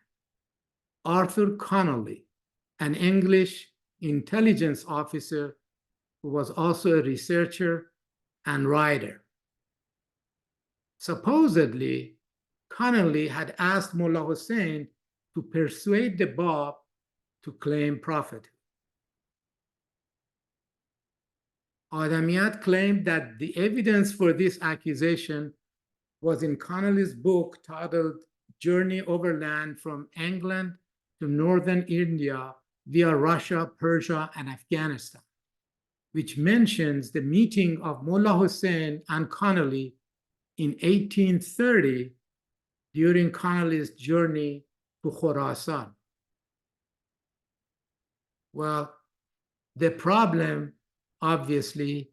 Arthur Connolly, an English intelligence officer who was also a researcher and writer. Supposedly, Connolly had asked Mullah Hussein to persuade the Bab to claim prophethood. Adamiyat claimed that the evidence for this accusation was in Connolly's book titled Journey Overland from England to Northern India via Russia, Persia, and Afghanistan, which mentions the meeting of Mullah Hussein and Connolly in 1830 during Connolly's journey to Khorasan. Well, the problem, obviously,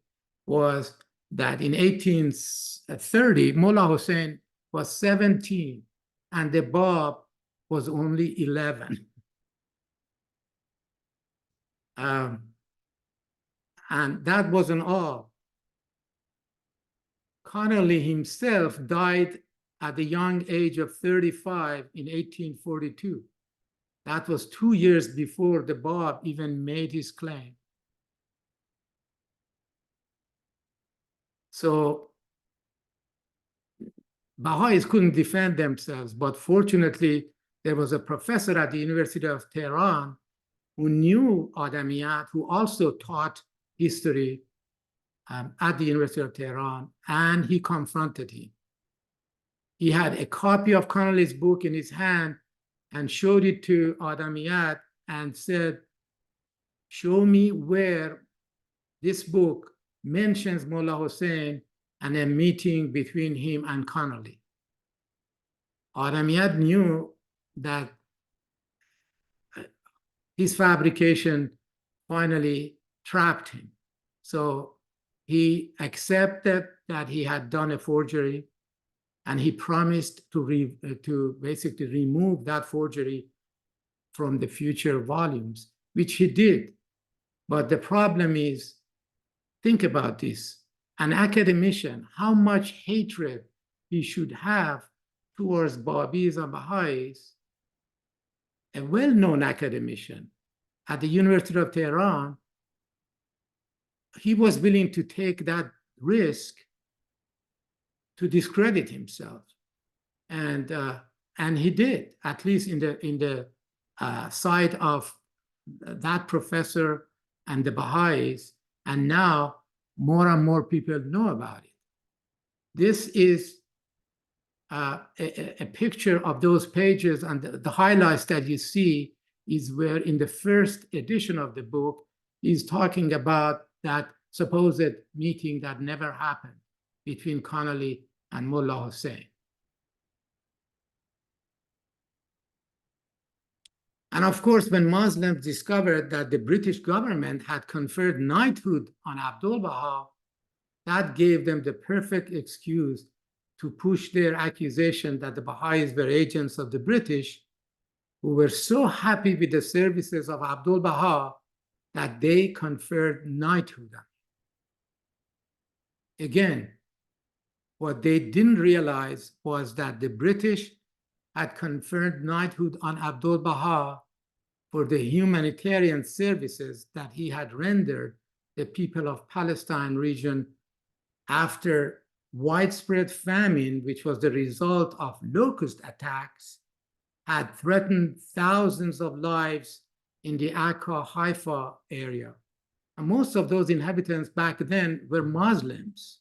was that in 1830, Mullah Hussein was 17 and the Bab was only 11. And that wasn't all. Connolly himself died at the young age of 35 in 1842. That was 2 years before the Bab even made his claim. So Baha'is couldn't defend themselves, but fortunately, there was a professor at the University of Tehran who knew Adamiyat, who also taught history at the University of Tehran, and he confronted him. He had a copy of Connolly's book in his hand and showed it to Adamiyat and said, show me where this book mentions Mullah Hussein and a meeting between him and Connolly. Adamiyat knew that his fabrication finally trapped him. So he accepted that he had done a forgery, and he promised to basically remove that forgery from the future volumes, which he did. But the problem is, think about this, an academician, how much hatred he should have towards Babis and Baha'is, a well-known academician at the University of Tehran. He was willing to take that risk to discredit himself, and he did, at least in the side of that professor and the Baha'is, and now more and more people know about it. This is a picture of those pages, and the highlights that you see is where in the first edition of the book, he's talking about that supposed meeting that never happened between Connolly and Mullah Hussein. And of course, when Muslims discovered that the British government had conferred knighthood on Abdul Baha, that gave them the perfect excuse to push their accusation that the Baha'is were agents of the British, who were so happy with the services of Abdul Baha that they conferred knighthood on him. Again, what they didn't realize was that the British had conferred knighthood on Abdul Baha for the humanitarian services that he had rendered the people of Palestine region after widespread famine, which was the result of locust attacks, had threatened thousands of lives in the Akka, Haifa area. And most of those inhabitants back then were Muslims,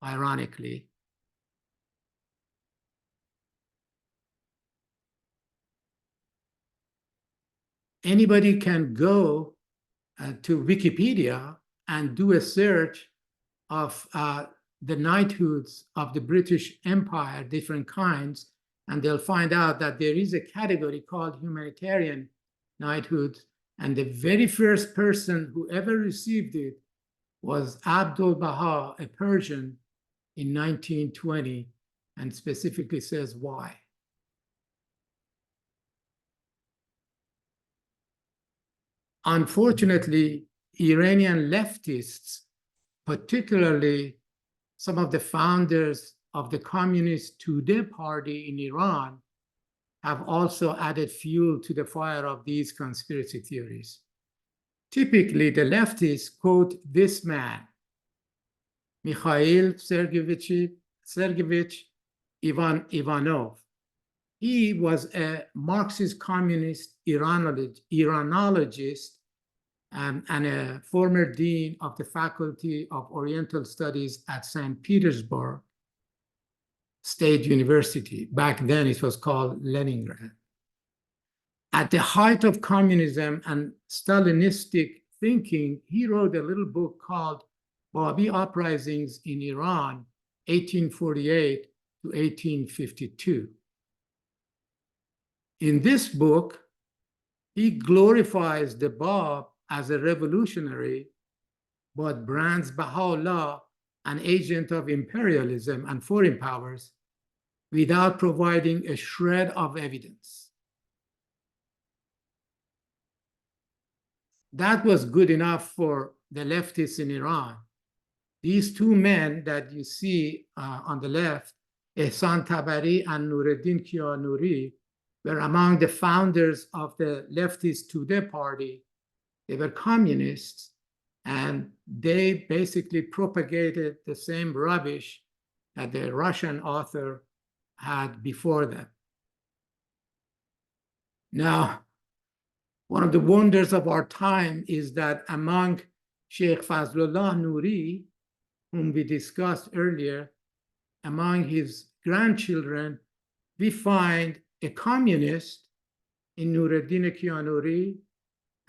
ironically. Anybody can go to Wikipedia and do a search of the knighthoods of the British Empire, different kinds, and they'll find out that there is a category called humanitarian knighthood, and the very first person who ever received it was Abdul Baha, a Persian, in 1920, and specifically says why. Unfortunately, Iranian leftists, particularly some of the founders of the Communist Tudeh party in Iran, have also added fuel to the fire of these conspiracy theories. Typically, the leftists quote this man, Mikhail Sergeyevich Ivanov. He was a Marxist communist Iranologist and a former dean of the Faculty of Oriental Studies at St. Petersburg State University. Back then, it was called Leningrad. At the height of communism and Stalinistic thinking, he wrote a little book called Babi Uprisings in Iran, 1848 to 1852. In this book, he glorifies the Bab as a revolutionary, but brands Baha'u'llah an agent of imperialism and foreign powers without providing a shred of evidence. That was good enough for the leftists in Iran. These two men that you see on the left, Ehsan Tabari and Nureddin Kianuri, were among the founders of the leftist Tudeh party. They were communists, and they basically propagated the same rubbish that the Russian author had before them. Now, one of the wonders of our time is that among Sheikh Fazlullah Nuri, whom we discussed earlier, among his grandchildren, we find a communist in Nureddin Kianuri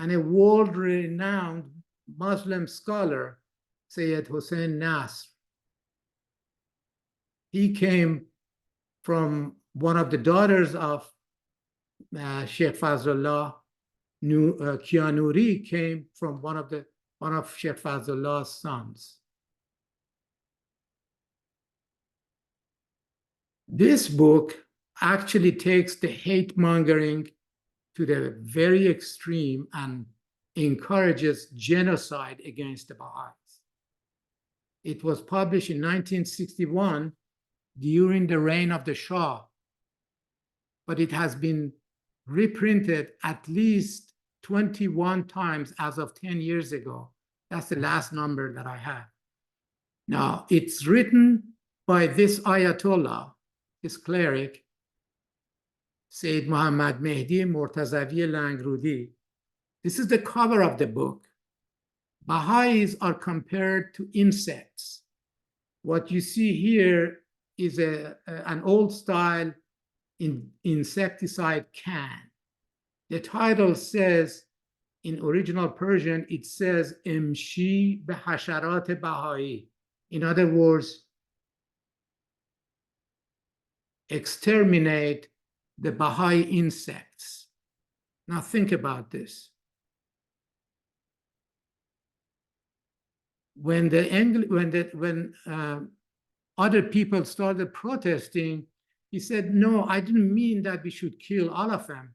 and a world-renowned Muslim scholar, Sayyid Hussein Nasr. He came from one of the daughters of Sheikh Fazlullah. Kianuri came from one of Sheikh Fazlullah's sons. This book actually takes the hate mongering to the very extreme and encourages genocide against the Baha'is. It was published in 1961 during the reign of the Shah, but it has been reprinted at least 21 times as of 10 years ago. That's the last number that I have. Now, it's written by this Ayatollah, this cleric, Sayyid Muhammad Mehdi Mortazavi Langrudi. This is the cover of the book. Baha'is are compared to insects. What you see here is an old style insecticide can. The title says, in original Persian, it says, Imshi behasharat Baha'i. In other words, exterminate the Baha'i insects. Now think about this. When other people started protesting, he said, no, I didn't mean that we should kill all of them.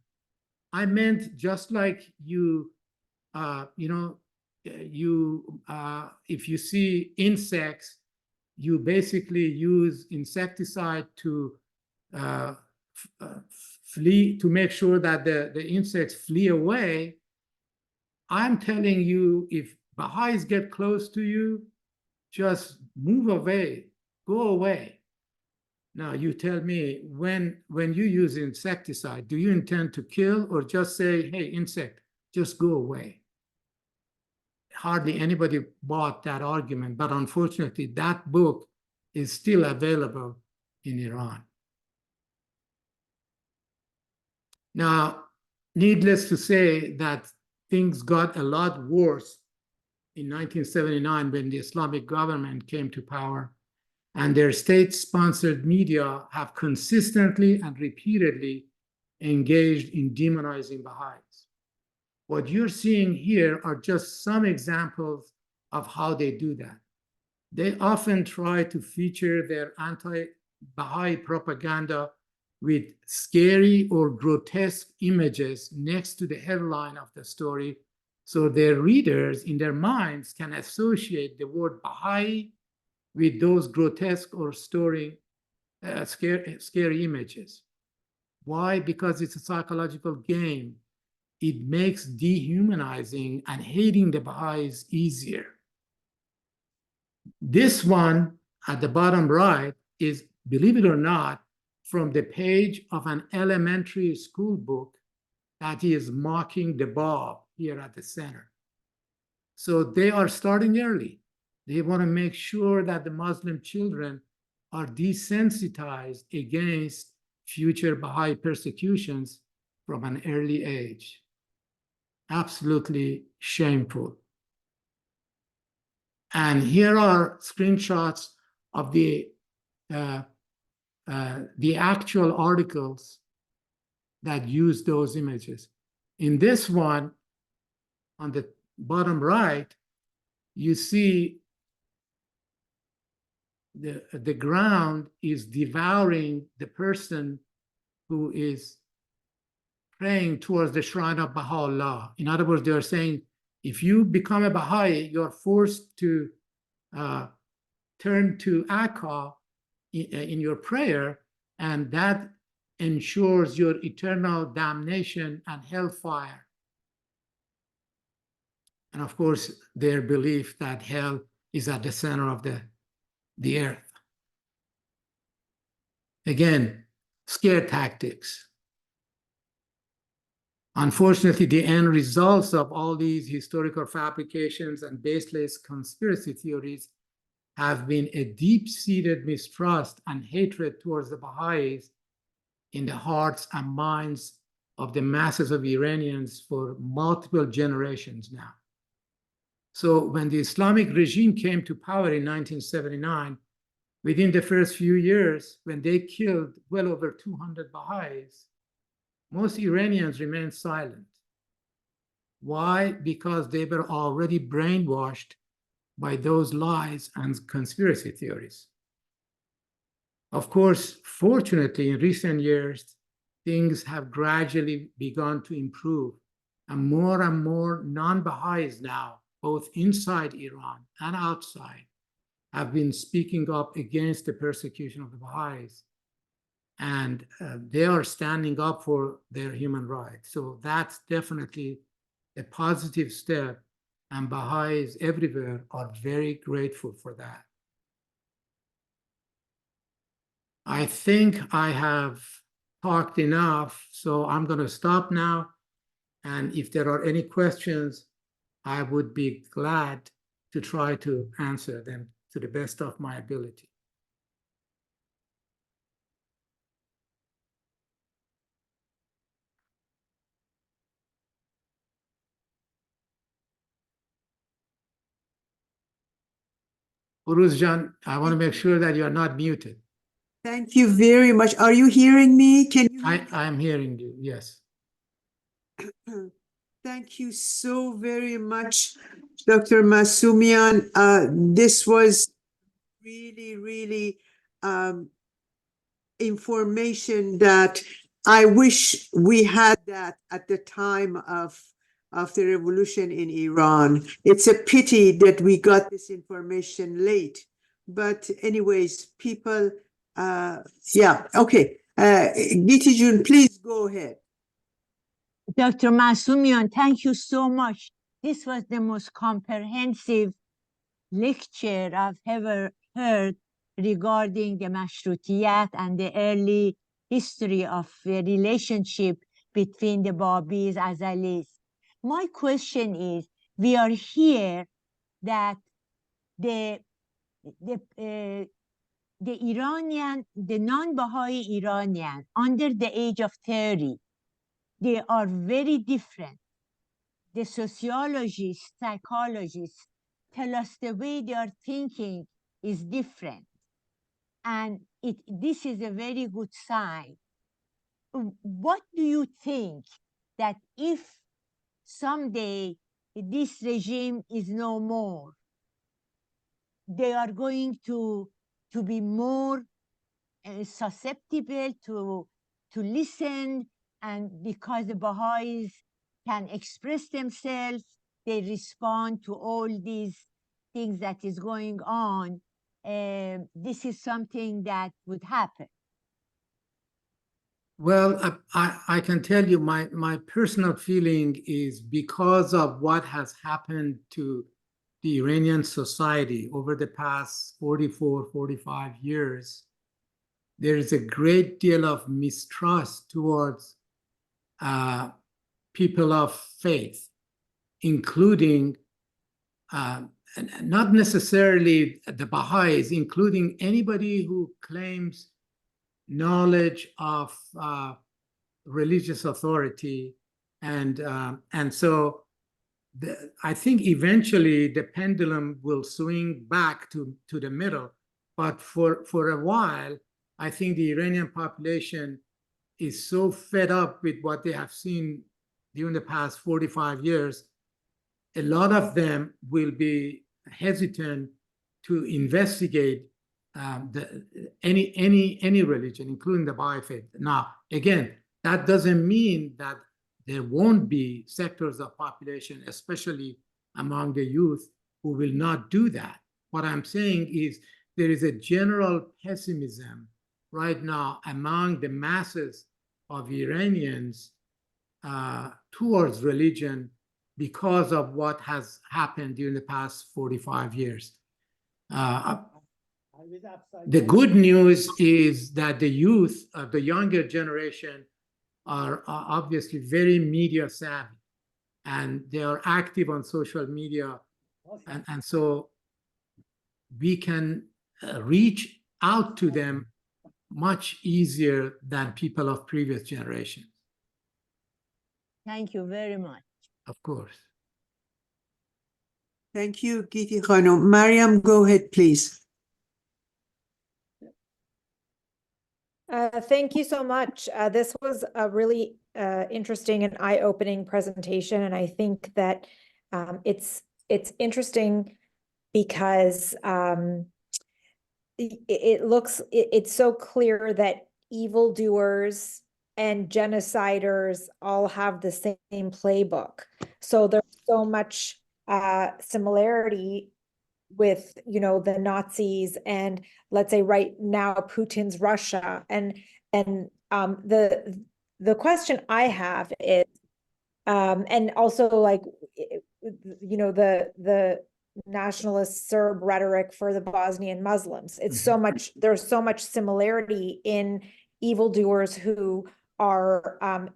I meant just like if you see insects, you basically use insecticide to flee, to make sure that the insects flee away. I'm telling you, if Baha'is get close to you, just move away, go away. Now, you tell me, when you use insecticide, do you intend to kill or just say, hey, insect, just go away? Hardly anybody bought that argument, but unfortunately, that book is still available in Iran. Now, needless to say that things got a lot worse in 1979 when the Islamic government came to power. and their state-sponsored media have consistently and repeatedly engaged in demonizing Baha'is. What you're seeing here are just some examples of how they do that. They often try to feature their anti-Baha'i propaganda with scary or grotesque images next to the headline of the story, so their readers in their minds can associate the word Baha'i with those grotesque or scary images. Why? Because it's a psychological game. It makes dehumanizing and hating the Baha'is easier. This one at the bottom right is, believe it or not, from the page of an elementary school book that is mocking the Bab here at the center. So they are starting early. They want to make sure that the Muslim children are desensitized against future Baha'i persecutions from an early age. Absolutely shameful. And here are screenshots of the actual articles that use those images. In this one, on the bottom right, you see the ground is devouring the person who is praying towards the shrine of Baha'u'llah. In other words, they are saying, if you become a Baha'i, you're forced to turn to Akka in your prayer, and that ensures your eternal damnation and hellfire. And of course, their belief that hell is at the center of the earth. Again, scare tactics. Unfortunately, the end results of all these historical fabrications and baseless conspiracy theories have been a deep-seated mistrust and hatred towards the Baha'is in the hearts and minds of the masses of Iranians for multiple generations now. So when the Islamic regime came to power in 1979, within the first few years, when they killed well over 200 Baha'is, most Iranians remained silent. Why? Because they were already brainwashed by those lies and conspiracy theories. Of course, fortunately, in recent years, things have gradually begun to improve, and more non-Baha'is now, both inside Iran and outside, have been speaking up against the persecution of the Baha'is. And they are standing up for their human rights. So that's definitely a positive step, and Baha'is everywhere are very grateful for that. I think I have talked enough, so I'm going to stop now. And if there are any questions, I would be glad to try to answer them to the best of my ability. Uruzjan, I want to make sure that you are not muted.
Thank you very much. Are you hearing me? Can you?
I am hearing you, yes.
Thank you so very much, Dr. Masumian. This was really information that I wish we had that at the time of the revolution in Iran. It's a pity that we got this information late. But anyways, people, yeah, okay. Gitijun, please go ahead.
Dr. Masumian, thank you so much. This was the most comprehensive lecture I've ever heard regarding the Mashrutiyat and the early history of the relationship between the Babis and Azalis. My question is, we are here that the Iranian, the non-Baha'i Iranian under the age of 30, they are very different. The sociologists, psychologists tell us the way they are thinking is different. and this is a very good sign. What do you think that if someday this regime is no more, they are going to be more susceptible to listen, and because the Baha'is can express themselves, they respond to all these things that is going on. This is something that would happen.
Well, I can tell you my personal feeling is because of what has happened to the Iranian society over the past 44, 45 years, there is a great deal of mistrust towards people of faith, including not necessarily the Baha'is, including anybody who claims knowledge of religious authority. And so I think eventually the pendulum will swing back to the middle. But for a while, I think the Iranian population is so fed up with what they have seen during the past 45 years, a lot of them will be hesitant to investigate any religion, including the Baha'i faith. Now, again, that doesn't mean that there won't be sectors of population, especially among the youth, who will not do that. What I'm saying is there is a general pessimism right now among the masses of Iranians towards religion because of what has happened during the past 45 years. The good news is that the youth, the younger generation, are obviously very media savvy, and they are active on social media. And so we can reach out to them much easier than people of previous generations.
Thank you very much.
Of course.
Thank you, Giti Khanum. Mariam, go ahead, please.
Thank you so much. This was a really interesting and eye-opening presentation, and I think that it's interesting because it's so clear that evildoers and genociders all have the same playbook. So there's so much similarity with, you know, the Nazis and, let's say right now, Putin's Russia. And the question I have is, and also, like, you know, the nationalist Serb rhetoric for the Bosnian Muslims. It's so much, there's so much similarity in evildoers who are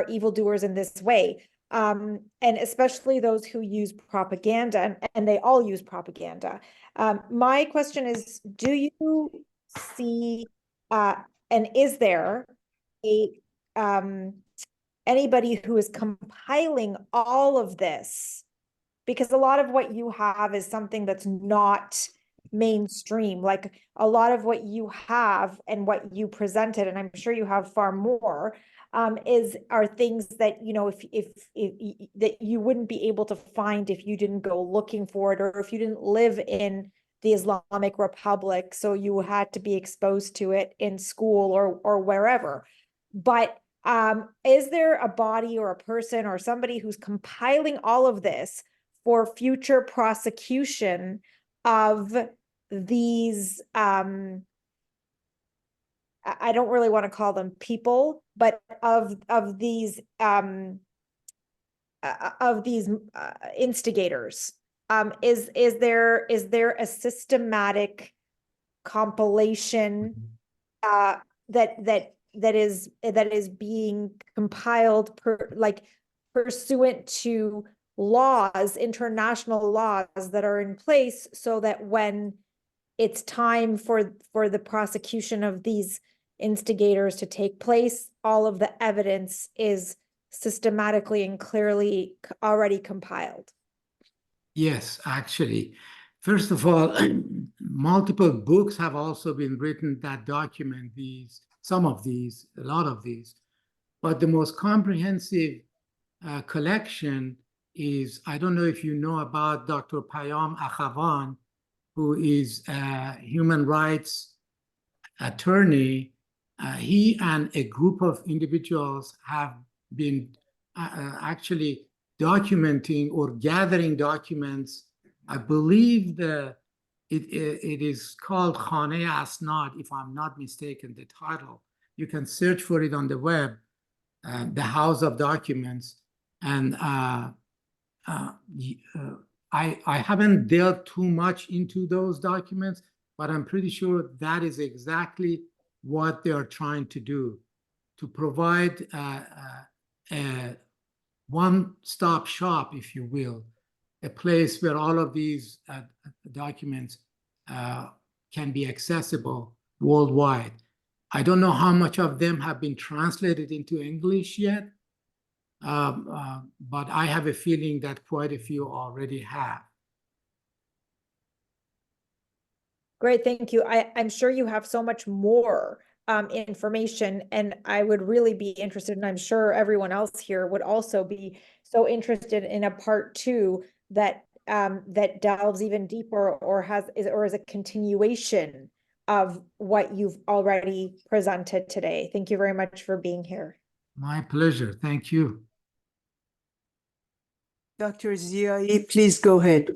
evildoers in this way. And especially those who use propaganda, and they all use propaganda. My question is, do you see, and is there anybody who is compiling all of this? Because a lot of what you have is something that's not mainstream. Like a lot of what you have and what you presented, and I'm sure you have far more, are things that, you know, if that you wouldn't be able to find if you didn't go looking for it, or if you didn't live in the Islamic Republic, so you had to be exposed to it in school or wherever. But is there a body or a person or somebody who's compiling all of this for future prosecution of these, I don't really want to call them people, but of these instigators? Is there a systematic compilation that is being compiled pursuant to laws, international laws that are in place, so that when it's time for the prosecution of these instigators to take place, all of the evidence is systematically and clearly already compiled?
Yes, actually. First of all, multiple books have also been written that document these, some of these, a lot of these. But the most comprehensive collection is, I don't know if you know about Dr. Payam Akhavan, who is a human rights attorney. He and a group of individuals have been actually documenting or gathering documents. I believe it is called Khane Asnad, if I'm not mistaken, the title. You can search for it on the web, the House of Documents. And I haven't delved too much into those documents, but I'm pretty sure that is exactly what they are trying to do, to provide a one-stop shop, if you will, a place where all of these documents can be accessible worldwide. I don't know how much of them have been translated into English yet, but I have a feeling that quite a few already have.
Great, thank you. I'm sure you have so much more information, and I would really be interested, and I'm sure everyone else here would also be so interested in a part 2 that that delves even deeper or is a continuation of what you've already presented today. Thank you very much for being here.
My pleasure. Thank you.
Dr. Ziai, please go ahead.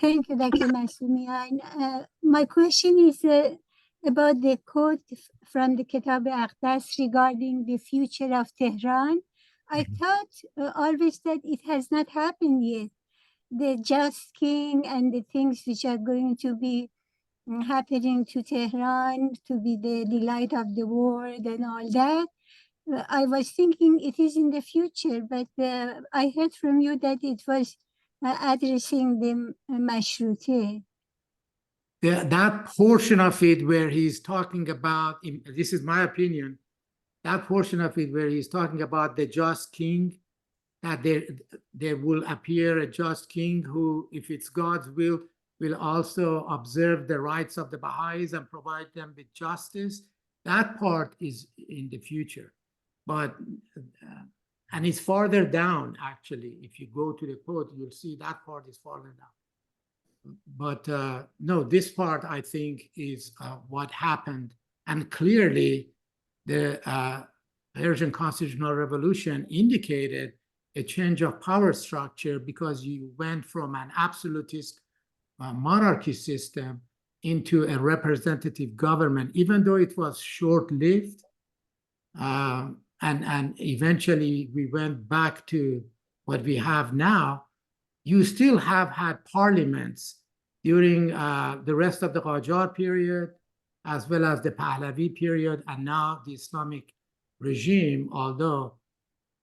Thank you, Dr. Masumian. My question is about the quote from the Kitab Aqdas regarding the future of Tehran. I thought always that it has not happened yet. The just king and the things which are going to be happening to Tehran to be the delight of the world and all that. I was thinking it is in the future, but I heard from you that it was addressing the Mashrute.
That portion of it where he's talking about, this is my opinion, that portion of it where he's talking about the just king, that there will appear a just king who, if it's God's will also observe the rights of the Baha'is and provide them with justice. That part is in the future. But, and it's farther down, actually. If you go to the quote, you'll see that part is farther down. But no, this part, I think, is what happened. And clearly, the Persian Constitutional Revolution indicated a change of power structure because you went from an absolutist monarchy system into a representative government, even though it was short-lived. And eventually we went back to what we have now. You still have had parliaments during the rest of the Qajar period, as well as the Pahlavi period, and now the Islamic regime, although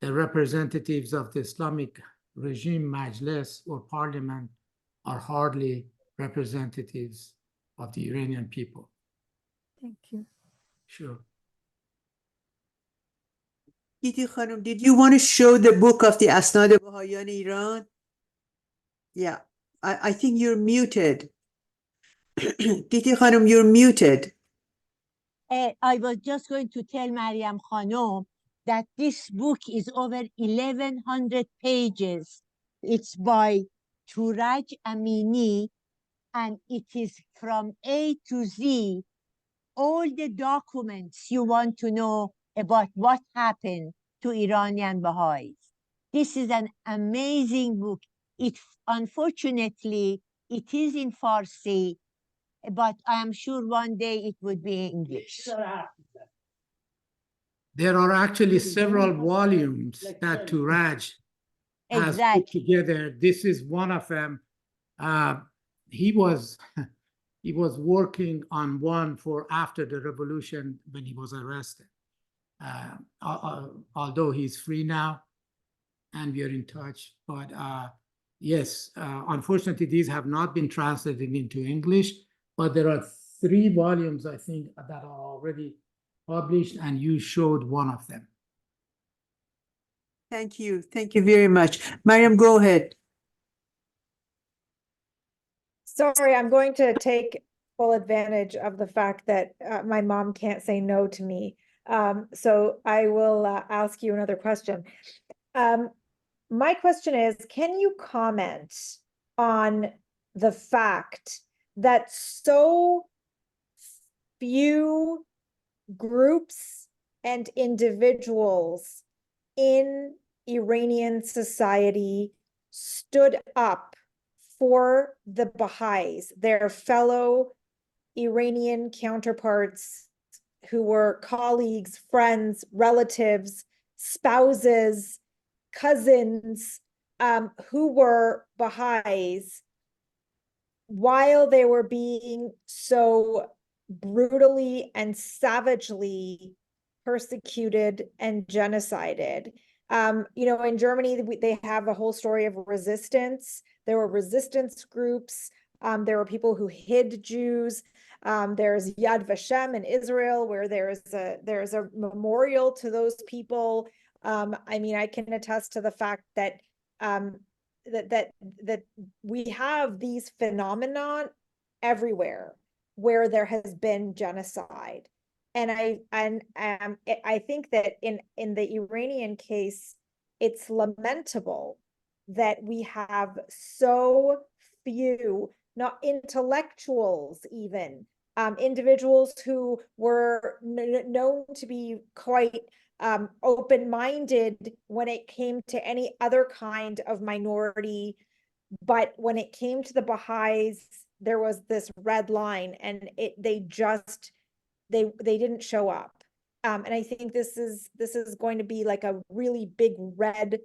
the representatives of the Islamic regime, Majlis or parliament, are hardly representatives of the Iranian people.
Thank you.
Sure.
Giti Khanum, did you want to show the book of the Asnad Baha'iyan Iran? Yeah, I think you're muted. Giti Khanum, you're muted.
I was just going to tell Mariam Khanum that this book is over 1,100 pages. It's by Turaj Amini, and it is from A to Z, all the documents you want to know about what happened to Iranian Baha'is. This is an amazing book. Unfortunately, it is in Farsi, but I am sure one day it would be English.
There are actually several volumes that Turaj has put together. This is one of them. He was working on one for after the revolution when he was arrested. Although he's free now and we are in touch, but yes, unfortunately, these have not been translated into English, but there are 3 volumes, I think, that are already published, and you showed one of them.
Thank you. Thank you very much. Mariam, go ahead.
Sorry, I'm going to take full advantage of the fact that my mom can't say no to me. So I will ask you another question. My question is, can you comment on the fact that so few groups and individuals in Iranian society stood up for the Baha'is, their fellow Iranian counterparts who were colleagues, friends, relatives, spouses, cousins, who were Baha'is, while they were being so brutally and savagely persecuted and genocided. In Germany, they have a whole story of resistance. There were resistance groups. There were people who hid Jews. There's Yad Vashem in Israel, where there's a memorial to those people. I can attest to the fact that that we have these phenomenon everywhere where there has been genocide. And I think that in the Iranian case, it's lamentable that we have so few, not intellectuals even, individuals who were known to be quite open-minded when it came to any other kind of minority. But when it came to the Baha'is, there was this red line, and they didn't show up. And I think this is going to be like a really big red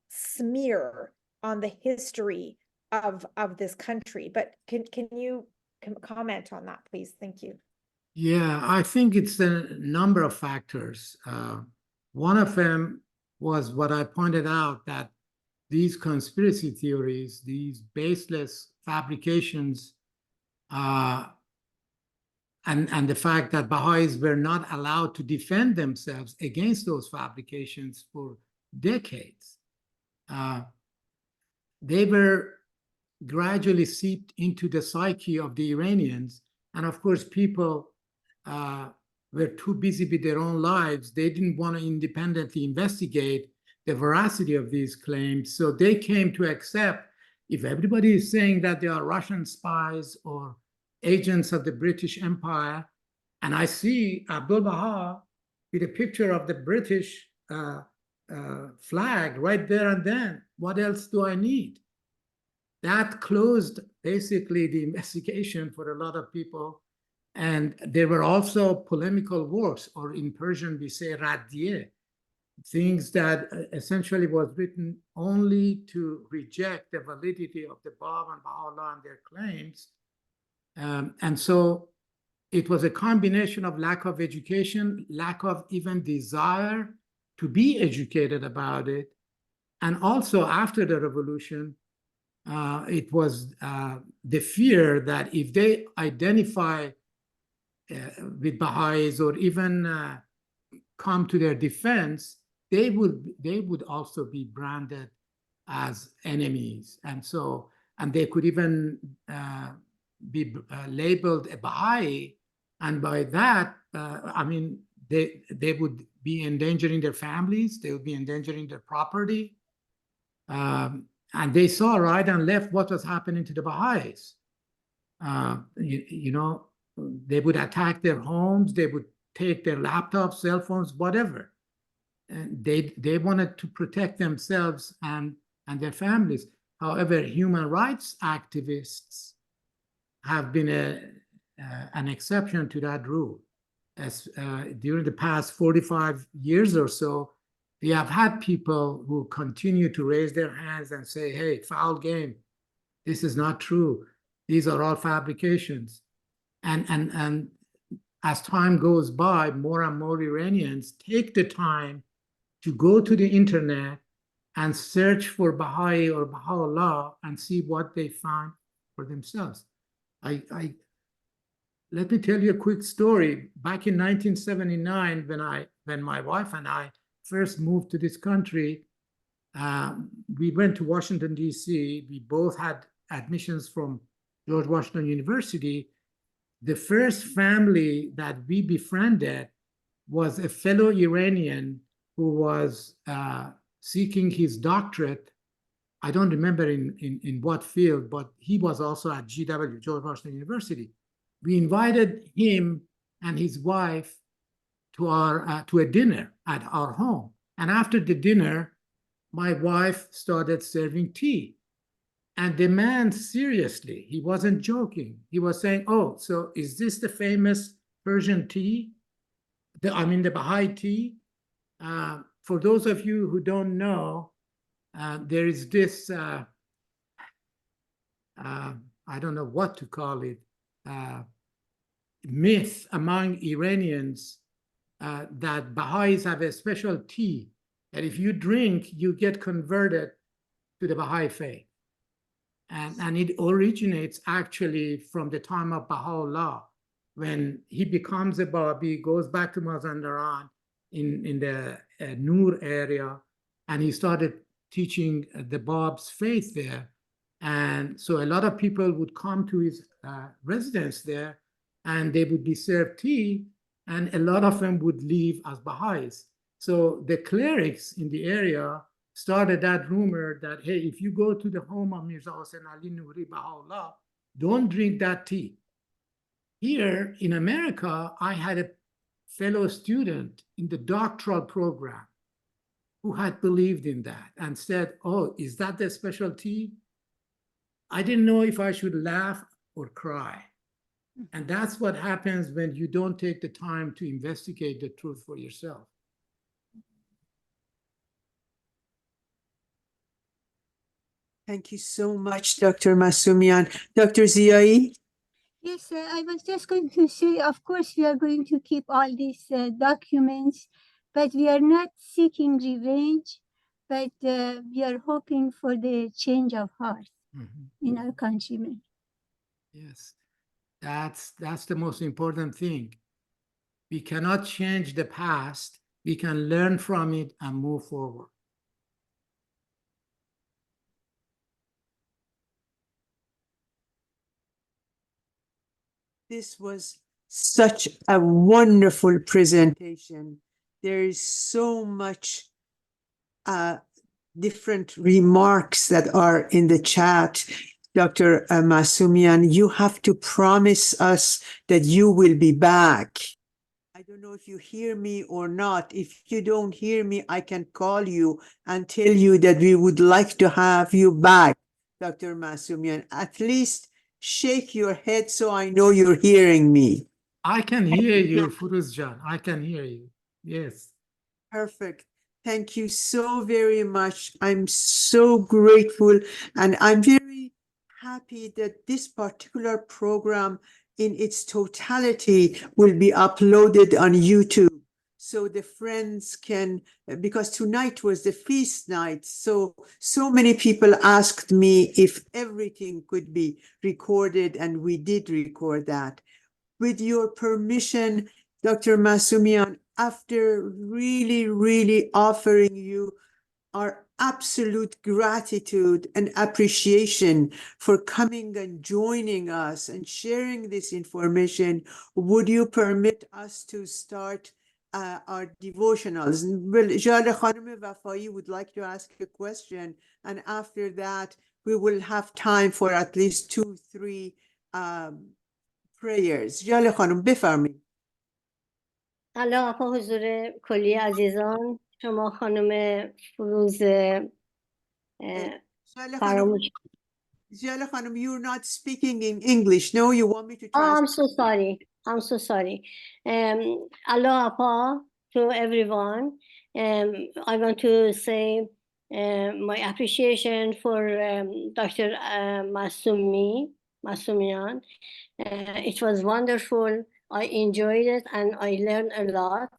smear on the history of this country. But can you comment on that, please? Thank you.
Yeah, I think it's a number of factors. One of them was what I pointed out, that these conspiracy theories, these baseless fabrications, and the fact that Baha'is were not allowed to defend themselves against those fabrications for decades. They were gradually seeped into the psyche of the Iranians. And of course, people were too busy with their own lives. They didn't want to independently investigate the veracity of these claims. So they came to accept, if everybody is saying that they are Russian spies or agents of the British Empire, and I see Abdul Baha with a picture of the British flag right there and then, what else do I need? That closed basically the investigation for a lot of people. And there were also polemical works, or in Persian we say raddiye, things that essentially was written only to reject the validity of the Bab and Baha'u'llah and their claims. And so it was a combination of lack of education, lack of even desire to be educated about it. And also after the revolution, it was the fear that if they identify with Baha'is or even come to their defense, they would also be branded as enemies. And they could even be labeled a Baha'i. And by that, they would be endangering their families, they would be endangering their property. And they saw right and left what was happening to the Baha'is. They would attack their homes, they would take their laptops, cell phones, whatever. And they wanted to protect themselves and their families. However, human rights activists have been an exception to that rule. As during the past 45 years or so, we have had people who continue to raise their hands and say, hey, foul game, this is not true. These are all fabrications. And as time goes by, more and more Iranians take the time to go to the internet and search for Baha'i or Baha'u'llah and see what they find for themselves. Let me tell you a quick story. Back in 1979, when my wife and I first moved to this country, we went to Washington, D.C. We both had admissions from George Washington University, the first family that we befriended was a fellow Iranian who was seeking his doctorate. I don't remember in what field, but he was also at GW, George Washington University. We invited him and his wife to a dinner at our home. And after the dinner, my wife started serving tea. And the man, seriously, he wasn't joking. He was saying, oh, so is this the famous Persian tea? The Baha'i tea? For those of you who don't know, there is this, I don't know what to call it, myth among Iranians that Baha'is have a special tea that if you drink, you get converted to the Baha'i faith. And it originates actually from the time of Baha'u'llah, when he becomes a Babi, goes back to Mazandaran in the Nur area, and he started teaching the Bab's faith there. And so a lot of people would come to his residence there, and they would be served tea, and a lot of them would leave as Baha'is. So the clerics in the area started that rumor that, hey, if you go to the home of Mirza Hossein Ali Nuri Baha'u'llah, don't drink that tea. Here in America, I had a fellow student in the doctoral program who had believed in that and said, oh, is that the special tea? I didn't know if I should laugh or cry. And that's what happens when you don't take the time to investigate the truth for yourself.
Thank you so much, Dr. Masumian. Dr. Ziai?
Yes, I was just going to say, of course, we are going to keep all these documents, but we are not seeking revenge, but we are hoping for the change of heart in our countrymen.
Yes, that's the most important thing. We cannot change the past. We can learn from it and move forward.
This was such a wonderful presentation. There is so much different remarks that are in the chat. Dr. Masumian, you have to promise us that you will be back. I don't know if you hear me or not. If you don't hear me, I can call you and tell you that we would like to have you back, Dr. Masumian. At least shake your head so I know you're hearing me.
I can hear you, Firuzjan. I can hear you. Yes.
Perfect. Thank you so very much. I'm so grateful, and I'm very happy that this particular program in its totality will be uploaded on YouTube. So the friends can, because tonight was the feast night. So many people asked me if everything could be recorded, and we did record that. With your permission, Dr. Masumian, after really offering you our absolute gratitude and appreciation for coming and joining us and sharing this information, would you permit us to start our devotionals? Well, Jale Khanim Wafai would like to ask a question, and after that, we will have time for at least 2-3 prayers. Jale Khanim, بفرمایید.
الله اپا حضور کلی عزیزان، شما خانم فروز فراموش.
Jale Khanim, you're not speaking in English. No, you want me to translate?
I'm so sorry. I'm so sorry. Allah Apa to everyone. I want to say my appreciation for Dr. Masumian. It was wonderful. I enjoyed it and I learned a lot.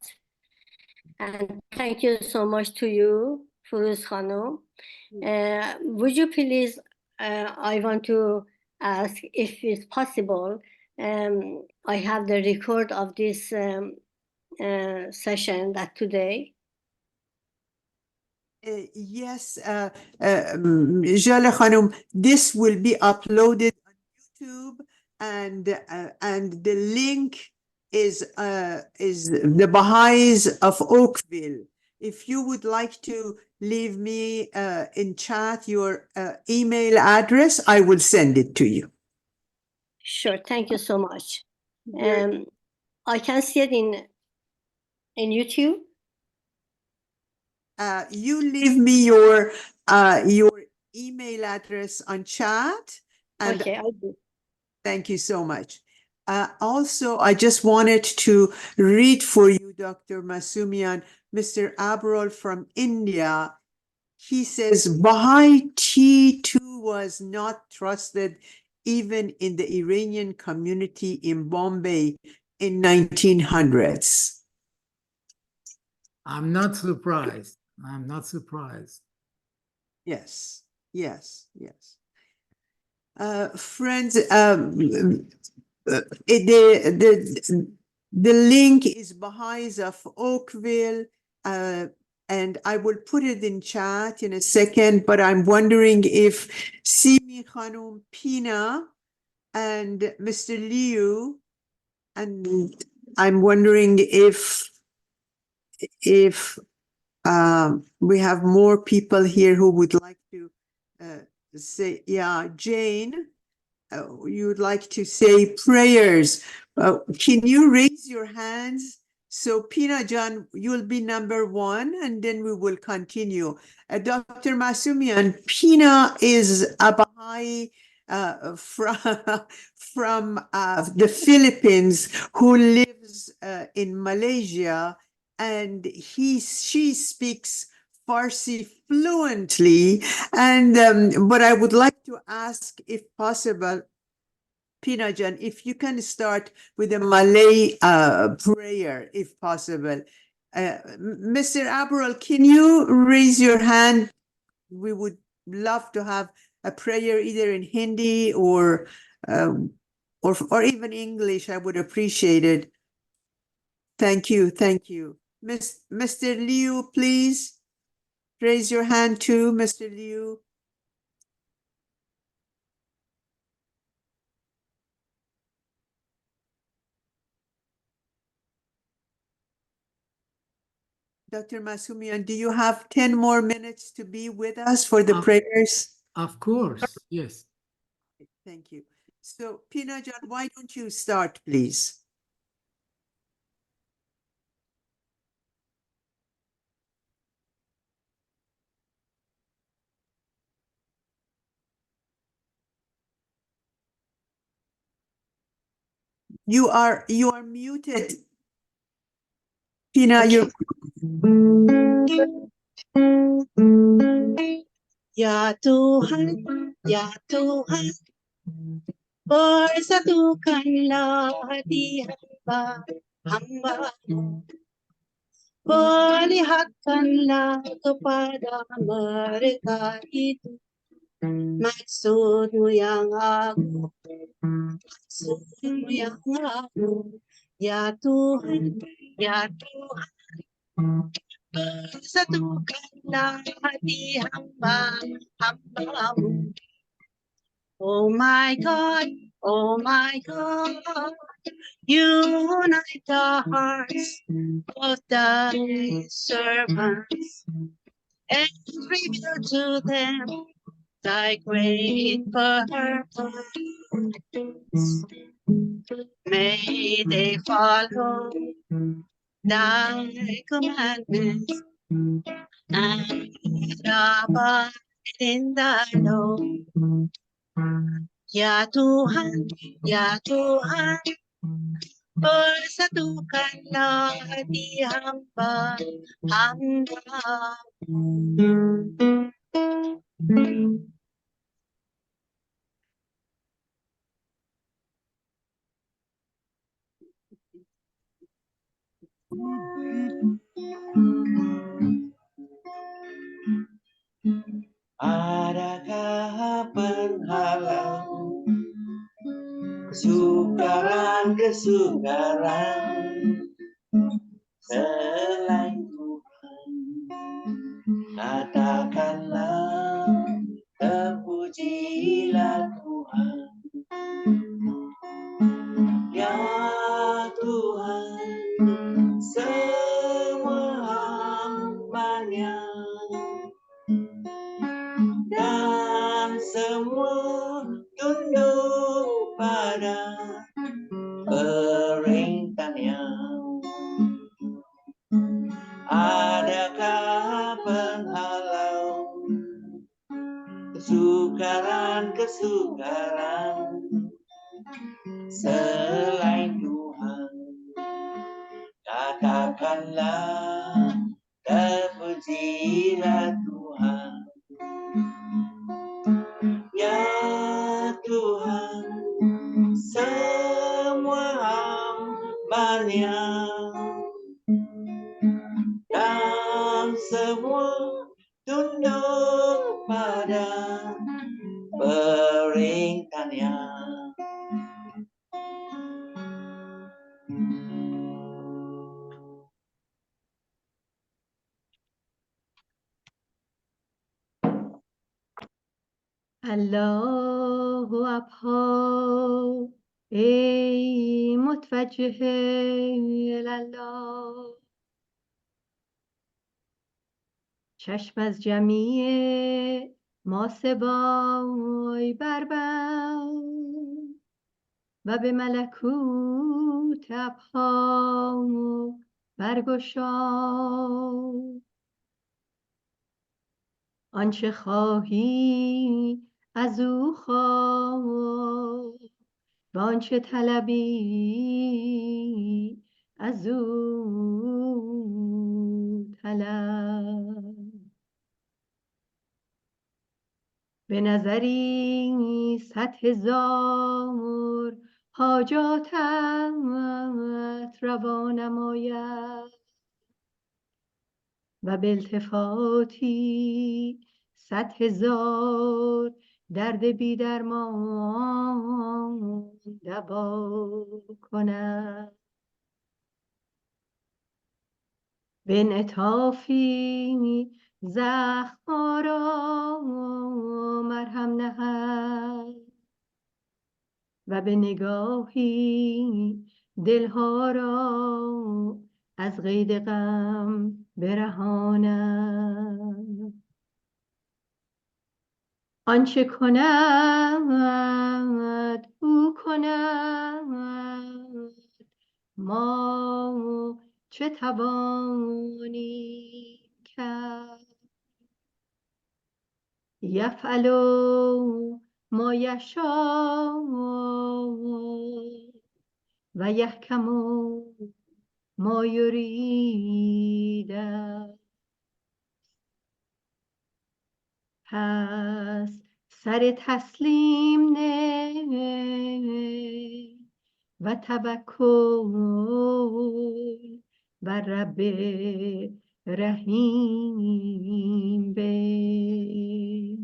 And thank you so much to you, Furuz Khanum. Would you please, I want to ask if it's possible, I have the record of this session that today.
Yes, Jale Khanum, this will be uploaded on YouTube, and the link is the Baha'is of Oakville. If you would like to leave me in chat your email address, I will send it to you.
Sure, thank you so much.
Very-
I can see it in YouTube.
You leave me your email address on chat, and
Okay, I do.
thank you so much. Also, I just wanted to read for you, Dr. Masumian, Mr. Abrol from India. He says Baha'i tea too was not trusted even in the Iranian community in Bombay in 1900s.
I'm not surprised. I'm not surprised.
Yes, yes, yes. Friends, the link is Baha'is of Oakville, and I will put it in chat in a second, but I'm wondering if Simi Khanum Pina and Mr. Liu, and I'm wondering if we have more people here who would like to say, yeah, Jane, you'd like to say prayers. Can you raise your hands? So Pina Jan, you'll be number one, and then we will continue. Dr. Masumian, Pina is a Baha'i from the Philippines who lives in Malaysia, and she speaks Farsi fluently. And but I would like to ask, if possible, Pinajan, if you can start with a Malay prayer, if possible. Mr. Abrol, can you raise your hand? We would love to have a prayer either in Hindi or even English. I would appreciate it. Thank you, thank you. Mr. Liu, please raise your hand too, Mr. Liu. Dr. Masumian, do you have 10 more minutes to be with us for the prayers?
Of course, yes.
Thank you. So, Pinajan, why don't you start, please? You are muted. Pina, you're
Ya Tuhan, bersatukanlah hati hamba, perlihatkanlah kepada mereka itu maksudmu yang agung, maksudmu yang agung. Ya Tuhan, bersatukanlah hati hambamu. Oh my God, unite the hearts of thy servants and reveal to them thy great purpose. May they follow thy commandments and abide in thy law. Ya Tuhan, bersatukanlah hati hamba. Adakah penghalang kesukaran selain Tuhan? Katakanlah terpujilah Tuhan. semua tunduk pada perintahnya. Adakah penghalau kesukaran selain Tuhan? Katakanlah, terpujilah Tuhan. Ya Tuhan, semua hamba-Nya dan semua tunduk pada perintahnya.
الله ابها ای متوجه الله، چشم از جمیع ما سبای بربند و به ملکوت ابها برگشای. آنچه خواهی از او خواه و آنچه طلبی از او طلب. به نظری 100,000 حاجاتت روا نماید و به التفاتی 100,000 درد بی درمان دوا کند. به انعطافی زخم را مرهم نهد و به نگاهی دلها را از قید غم برهاند. آنچه کند او کند، ما چه توانیم کرد؟ یفعل ما یشاء و یحکم ما یرید. پس سر تسلیم نه و توکل بر رب رحیم به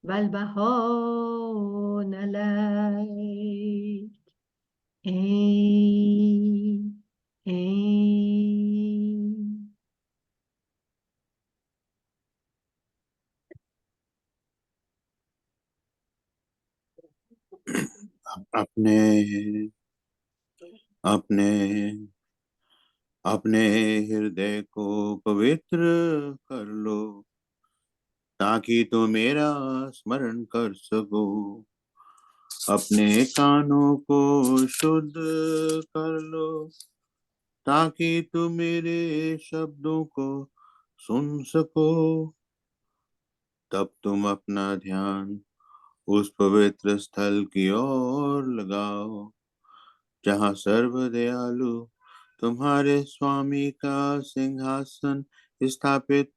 و البهان علیک.
अपने अपने अपने हृदय को पवित्र कर लो ताकि तुम मेरा स्मरण कर सको। अपने कानों को शुद्ध कर लो ताकि तुम मेरे शब्दों को सुन सको। तब तुम अपना ध्यान उस पवित्र स्थल की ओर लगाओ जहाँ सर्वदयालु तुम्हारे स्वामी का सिंहासन स्थापित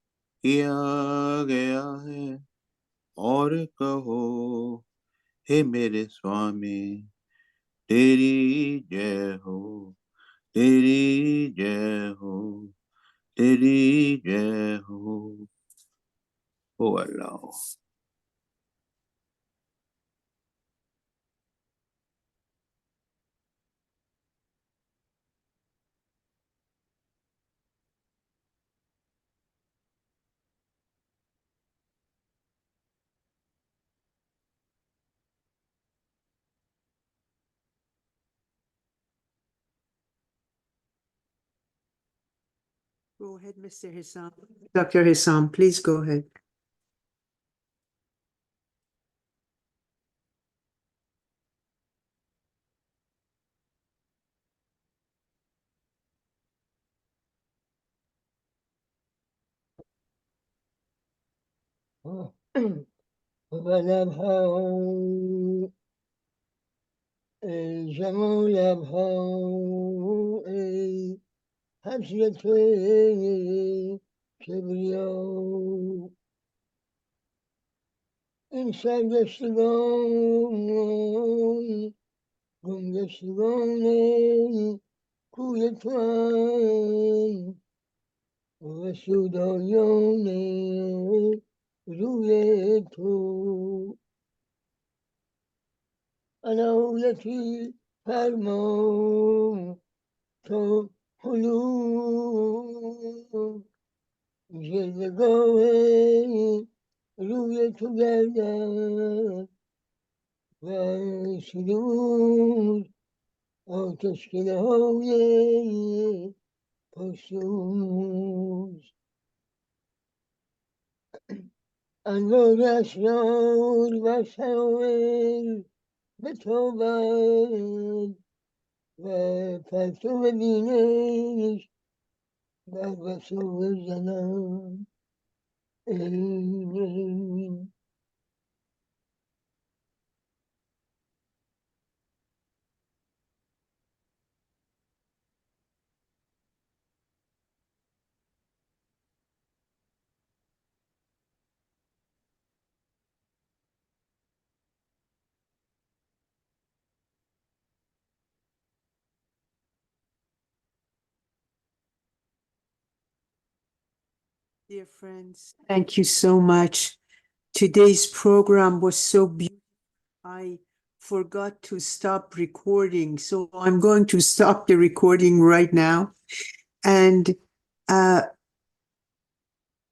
किया गया है और कहो, हे मेरे स्वामी, तेरी जय हो, तेरी जय हो, तेरी जय हो। ओ अल्लाह।
Go ahead, Mr. Hissam. Dr. Hissam, please go ahead.
ولبها جمال لبها حسرت کبریا این سرگشتگان گمگشتگان کوی تو و سودایان روی تو عنایتی فرما تا حلول جلوگاه روی تو گردد و صدور آتشکده های پرسوز انوار اسرار و سرائر بتابد و پرتو بینش بر وسوق زنم
Dear friends, thank you so much. Today's program was so beautiful. I forgot to stop recording, so I'm going to stop the recording right now. And